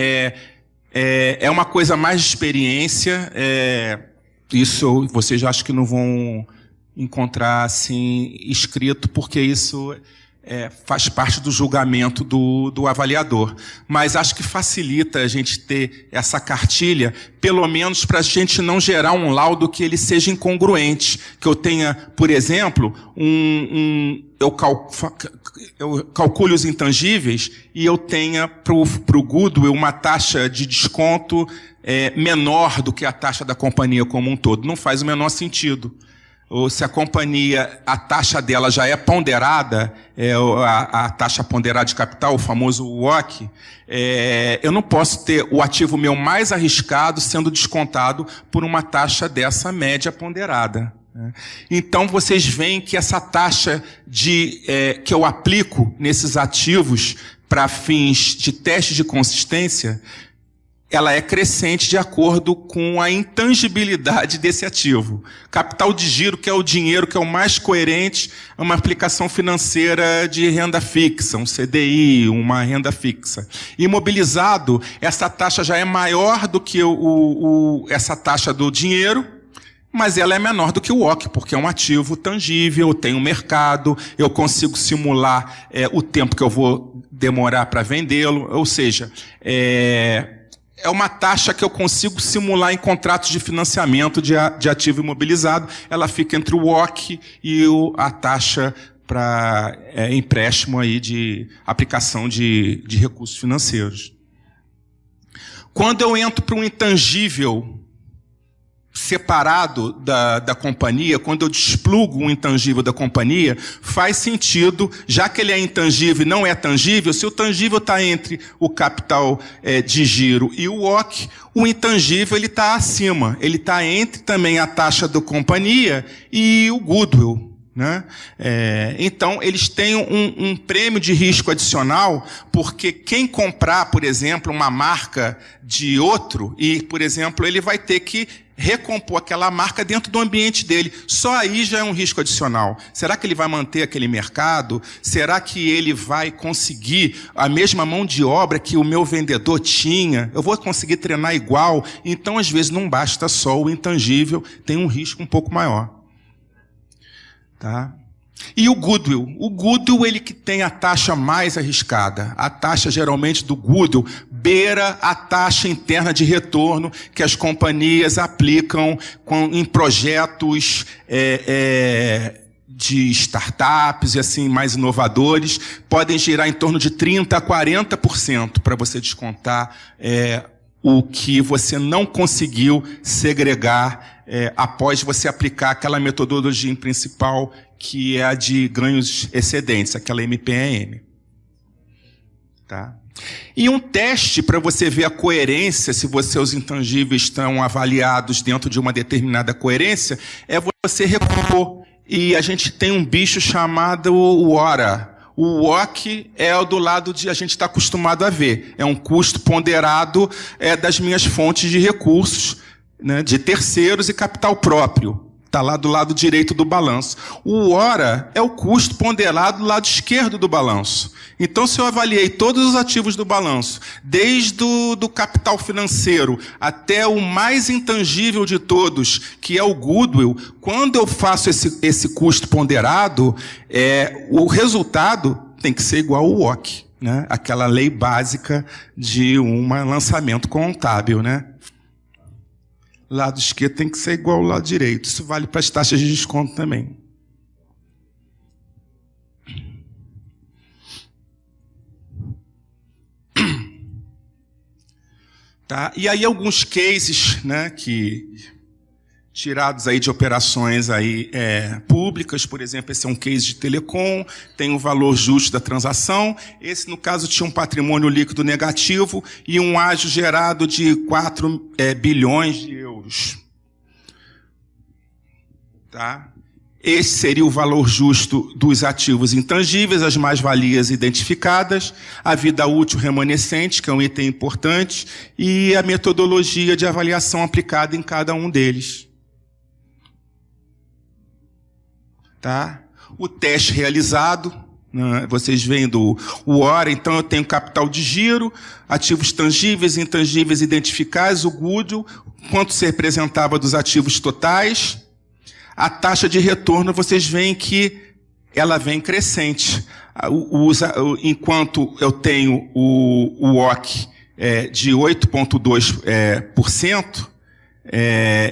É uma coisa mais de experiência. Isso vocês acho que não vão encontrar assim escrito, porque isso faz parte do julgamento do avaliador. Mas acho que facilita a gente ter essa cartilha, pelo menos para a gente não gerar um laudo que ele seja incongruente. Que eu tenha, por exemplo, eu calculo os intangíveis e eu tenha para o goodwill uma taxa de desconto menor do que a taxa da companhia como um todo. Não faz o menor sentido. Ou se a companhia, a taxa dela já é ponderada, a taxa ponderada de capital, o famoso WACC, eu não posso ter o ativo meu mais arriscado sendo descontado por uma taxa dessa média ponderada. Então, vocês veem que essa taxa que eu aplico nesses ativos para fins de teste de consistência, ela é crescente de acordo com a intangibilidade desse ativo. Capital de giro, que é o dinheiro que é o mais coerente, é uma aplicação financeira de renda fixa, um CDI, uma renda fixa. Imobilizado, essa taxa já é maior do que essa taxa do dinheiro, mas ela é menor do que o WACC, porque é um ativo tangível, tem um mercado, eu consigo simular o tempo que eu vou demorar para vendê-lo, ou seja, é uma taxa que eu consigo simular em contratos de financiamento de ativo imobilizado. Ela fica entre o WACC e a taxa para empréstimo aí de aplicação de recursos financeiros. Quando eu entro para um intangível separado da companhia, quando eu desplugo um intangível da companhia, faz sentido, já que ele é intangível e não é tangível, se o tangível está entre o capital de giro e o WACC, o intangível está acima, ele está entre também a taxa da companhia e o goodwill. Né? Então, eles têm um prêmio de risco adicional, porque quem comprar, por exemplo, uma marca de outro, e, por exemplo, ele vai ter que recompor aquela marca dentro do ambiente dele. Só aí já é um risco adicional. Será que ele vai manter aquele mercado? Será que ele vai conseguir a mesma mão de obra que o meu vendedor tinha? Eu vou conseguir treinar igual? Então, às vezes, não basta só o intangível, tem um risco um pouco maior. Tá? E o goodwill? O goodwill, ele que tem a taxa mais arriscada. A taxa, geralmente, do goodwill beira a taxa interna de retorno que as companhias aplicam em projetos de startups e assim mais inovadores. Podem girar em torno de 30% a 40% para você descontar o que você não conseguiu segregar após você aplicar aquela metodologia principal, que é a de ganhos excedentes, aquela MPAM. Tá? E um teste para você ver a coerência, se os intangíveis estão avaliados dentro de uma determinada coerência, é você recompor. E a gente tem um bicho chamado WORA. O WOC é o do lado de a gente está acostumado a ver. É um custo ponderado das minhas fontes de recursos, né, de terceiros e capital próprio. Está lá do lado direito do balanço. O WORA é o custo ponderado do lado esquerdo do balanço. Então, se eu avaliei todos os ativos do balanço, desde do capital financeiro até o mais intangível de todos, que é o goodwill, quando eu faço esse custo ponderado, o resultado tem que ser igual ao WOC, né? Aquela lei básica de um lançamento contábil, né? Lado esquerdo tem que ser igual ao lado direito. Isso vale para as taxas de desconto também. Tá? E aí alguns cases, né, tirados aí de operações aí, públicas. Por exemplo, esse é um case de telecom, tem o valor justo da transação. Esse, no caso, tinha um patrimônio líquido negativo e um ágio gerado de 4 bilhões de euros. Tá? Esse seria o valor justo dos ativos intangíveis, as mais-valias identificadas, a vida útil remanescente, que é um item importante, e a metodologia de avaliação aplicada em cada um deles. Tá? O teste realizado, né, vocês veem do WORA, então eu tenho capital de giro, ativos tangíveis e intangíveis identificáveis, o goodwill, quanto se representava dos ativos totais. A taxa de retorno, vocês veem que ela vem crescente. Enquanto eu tenho o WOC de 8,2%,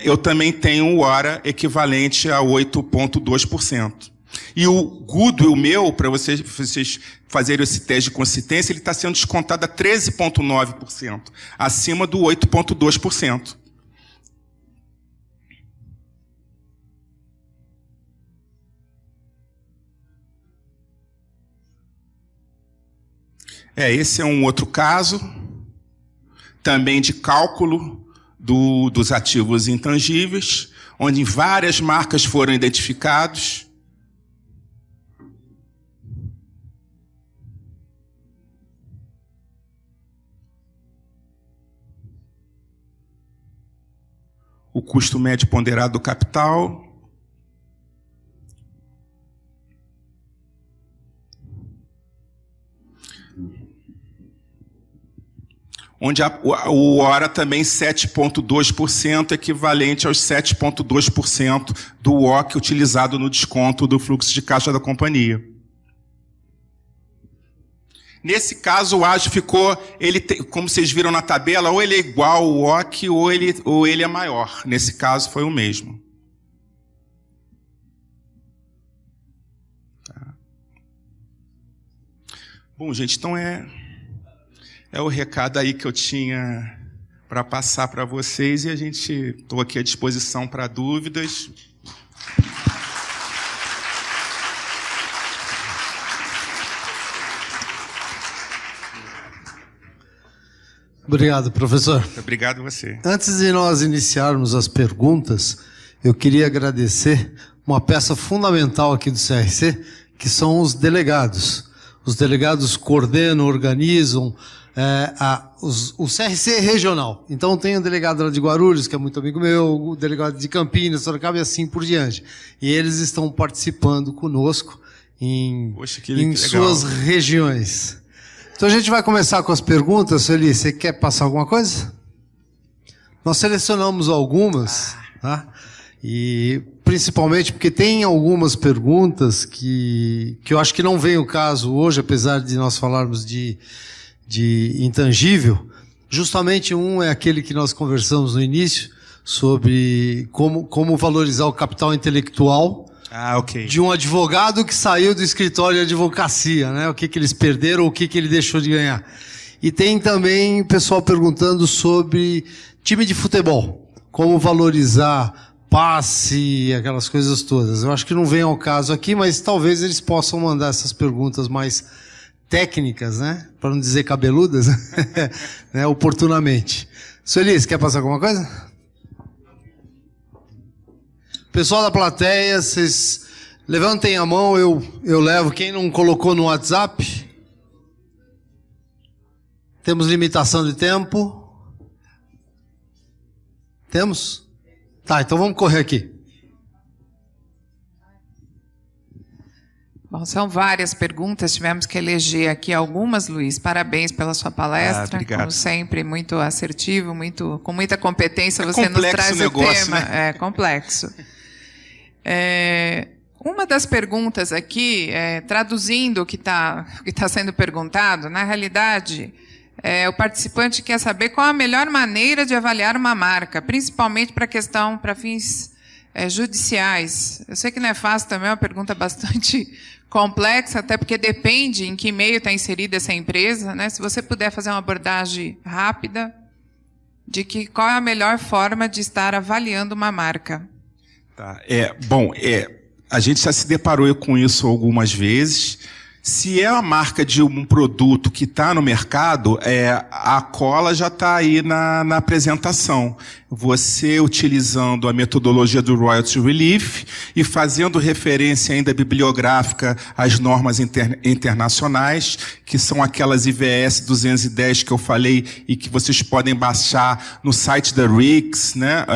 eu também tenho o WORA equivalente a 8,2%. E o goodwill meu, para vocês fazerem esse teste de consistência, ele está sendo descontado a 13,9%, acima do 8,2%. Esse é um outro caso, também de cálculo dos ativos intangíveis, onde várias marcas foram identificadas. O custo médio ponderado do capital. Onde o WORA também 7,2%, equivalente aos 7,2% do WOC utilizado no desconto do fluxo de caixa da companhia. Nesse caso, o ágio ficou, como vocês viram na tabela, ou ele é igual ao WOC ou ele é maior. Nesse caso, foi o mesmo. Tá. Bom, gente, então é o recado aí que eu tinha para passar para vocês, e estou aqui à disposição para dúvidas. Obrigado, professor. Obrigado a você. Antes de nós iniciarmos as perguntas, eu queria agradecer uma peça fundamental aqui do CRC, que são os delegados. Os delegados coordenam, organizam, o CRC regional. Então tem o delegado lá de Guarulhos, que é muito amigo meu, o delegado de Campinas, Sorocaba e assim por diante. E eles estão participando conosco em suas regiões. Então a gente vai começar com as perguntas. Sueli, você quer passar alguma coisa? Nós selecionamos algumas, tá? E principalmente porque tem algumas perguntas que eu acho que não vem o caso hoje, apesar de nós falarmos de intangível. Justamente um é aquele que nós conversamos no início, sobre como valorizar o capital intelectual de um advogado que saiu do escritório de advocacia, né? O que eles perderam, o que ele deixou de ganhar. E tem também o pessoal perguntando sobre time de futebol, como valorizar passe, aquelas coisas todas. Eu acho que não vem ao caso aqui, mas talvez eles possam mandar essas perguntas mais técnicas, né? Para não dizer cabeludas, né? Oportunamente. Sueli, quer passar alguma coisa? Pessoal da plateia, vocês levantem a mão, eu levo. Quem não colocou no WhatsApp? Temos limitação de tempo? Temos? Tá, então vamos correr aqui. Bom, são várias perguntas, tivemos que eleger aqui algumas, Luiz. Parabéns pela sua palestra, obrigado. Como sempre, muito assertivo, com muita competência, você nos traz o negócio, tema. né? É complexo. Uma das perguntas aqui, traduzindo o que está sendo perguntado, na realidade, o participante quer saber qual a melhor maneira de avaliar uma marca, principalmente para fins judiciais. Eu sei que não é fácil também, é uma pergunta bastante complexa, até porque depende em que meio está inserida essa empresa, né? Se você puder fazer uma abordagem rápida de qual é a melhor forma de estar avaliando uma marca. Tá. A gente já se deparou com isso algumas vezes. Se é a marca de um produto que está no mercado, a cola já está aí na apresentação. Você utilizando a metodologia do Royalty Relief e fazendo referência ainda bibliográfica às normas internacionais, que são aquelas IVS 210 que eu falei e que vocês podem baixar no site da RICS, né?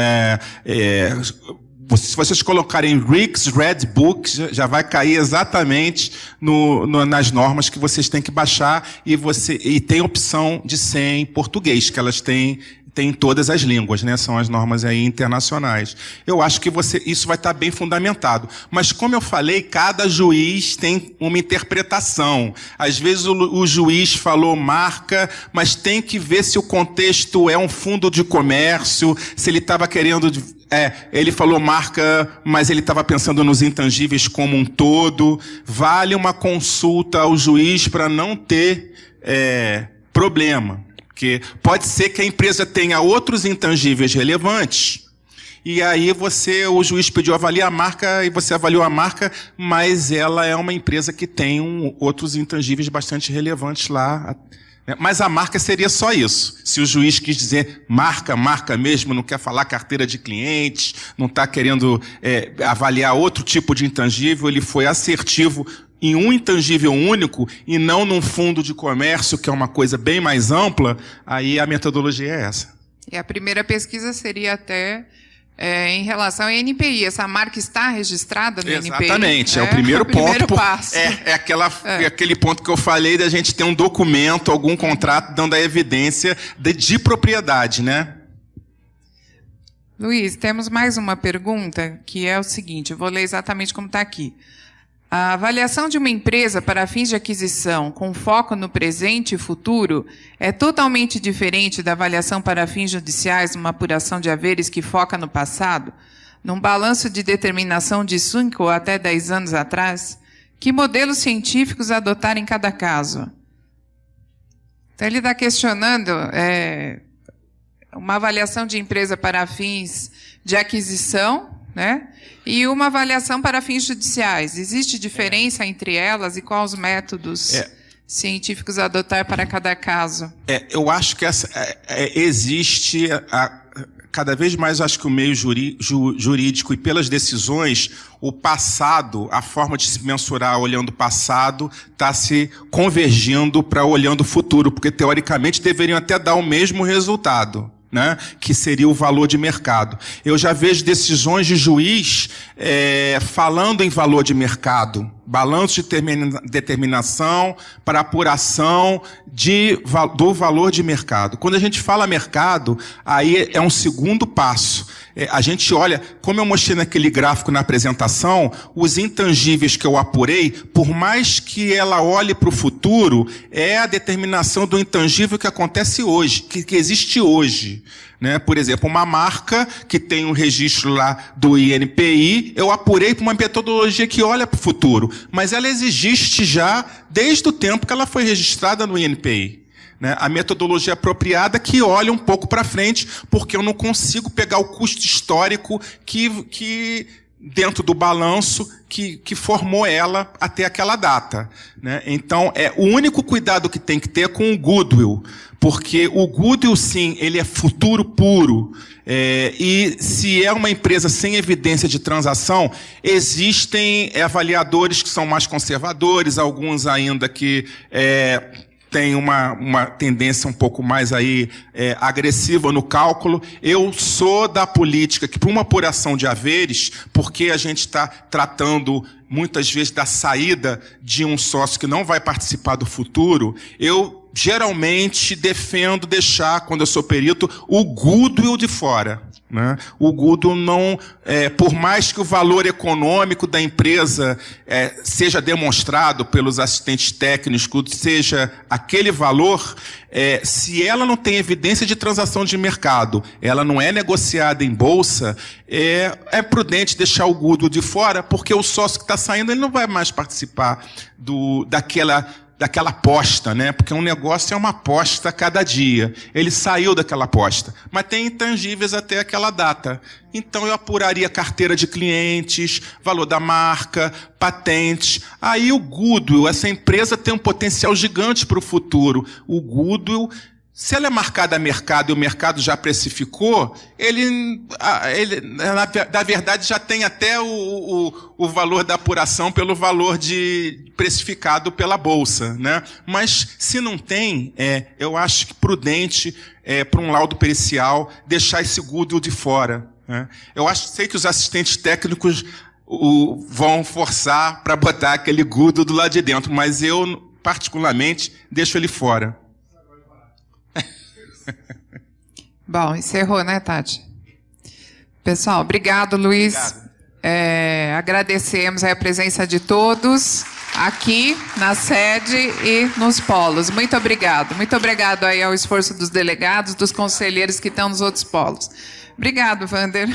Se vocês colocarem RICS Red Book, já vai cair exatamente nas normas que vocês têm que baixar, e tem opção de ser em português, que elas têm em todas as línguas, né? São as normas aí internacionais. Eu acho que isso vai estar bem fundamentado. Mas, como eu falei, cada juiz tem uma interpretação. Às vezes o juiz falou marca, mas tem que ver se o contexto é um fundo de comércio, se ele estava querendo... ele falou marca, mas ele estava pensando nos intangíveis como um todo. Vale uma consulta ao juiz para não ter problema. Porque pode ser que a empresa tenha outros intangíveis relevantes, e aí o juiz pediu avaliar a marca, e você avaliou a marca, mas ela é uma empresa que tem outros intangíveis bastante relevantes lá. Mas a marca seria só isso. Se o juiz quis dizer marca mesmo, não quer falar carteira de clientes, não está querendo avaliar outro tipo de intangível, ele foi assertivo em um intangível único e não num fundo de comércio, que é uma coisa bem mais ampla, aí a metodologia é essa. E a primeira pesquisa seria até em relação à NPI. Essa marca está registrada no NPI? Exatamente, é o primeiro ponto. Primeiro passo. Aquele ponto que eu falei da gente ter um documento, algum contrato dando a evidência de propriedade, né? Luiz, temos mais uma pergunta, que é o seguinte, eu vou ler exatamente como está aqui. A avaliação de uma empresa para fins de aquisição com foco no presente e futuro é totalmente diferente da avaliação para fins judiciais numa apuração de haveres que foca no passado, num balanço de determinação de 5 ou até 10 anos atrás? Que modelos científicos adotar em cada caso? Então, ele está questionando uma avaliação de empresa para fins de aquisição, né? E uma avaliação para fins judiciais. Existe diferença entre elas e quais os métodos científicos adotar para cada caso? Eu acho que existe cada vez mais acho que o meio jurídico e pelas decisões, o passado, a forma de se mensurar olhando o passado, está se convergindo para olhando o futuro, porque teoricamente deveriam até dar o mesmo resultado, né, que seria o valor de mercado. Eu já vejo decisões de juiz falando em valor de mercado, balanço de determinação para apuração do valor de mercado. Quando a gente fala mercado, aí é um segundo passo. A gente olha, como eu mostrei naquele gráfico na apresentação, os intangíveis que eu apurei, por mais que ela olhe para o futuro, é a determinação do intangível que acontece hoje, que existe hoje. Né? Por exemplo, uma marca que tem um registro lá do INPI, eu apurei para uma metodologia que olha para o futuro, mas ela existe já desde o tempo que ela foi registrada no INPI. Né? A metodologia apropriada que olha um pouco para frente, porque eu não consigo pegar o custo histórico que dentro do balanço que formou ela até aquela data. Né? Então, o único cuidado que tem que ter é com o goodwill, porque o goodwill, sim, ele é futuro puro, e se é uma empresa sem evidência de transação, existem avaliadores que são mais conservadores, alguns ainda que tem uma tendência um pouco mais aí, agressiva no cálculo. Eu sou da política que, para uma apuração de haveres, porque a gente está tratando muitas vezes da saída de um sócio que não vai participar do futuro, eu geralmente defendo deixar, quando eu sou perito, o goodwill de fora. Né? O goodwill não, por mais que o valor econômico da empresa seja demonstrado pelos assistentes técnicos, seja aquele valor, se ela não tem evidência de transação de mercado, ela não é negociada em bolsa, é prudente deixar o goodwill de fora, porque o sócio que está saindo ele não vai mais participar daquela aposta, né? Porque um negócio é uma aposta a cada dia. Ele saiu daquela aposta, mas tem intangíveis até aquela data. Então eu apuraria carteira de clientes, valor da marca, patentes. Aí o goodwill, essa empresa tem um potencial gigante para o futuro. O goodwill, se ela é marcada a mercado e o mercado já precificou, ele na verdade, já tem até o valor da apuração pelo valor precificado pela Bolsa. Né? Mas, se não tem, eu acho que prudente, para um laudo pericial, deixar esse goodwill de fora. Né? Sei que os assistentes técnicos vão forçar para botar aquele goodwill do lado de dentro, mas eu, particularmente, deixo ele fora. Bom, encerrou, né, Tati? Pessoal, obrigado, Luiz. Obrigado. Agradecemos a presença de todos aqui na sede e nos polos. Muito obrigado. Muito obrigado aí ao esforço dos delegados, dos conselheiros que estão nos outros polos. Obrigado, Wander.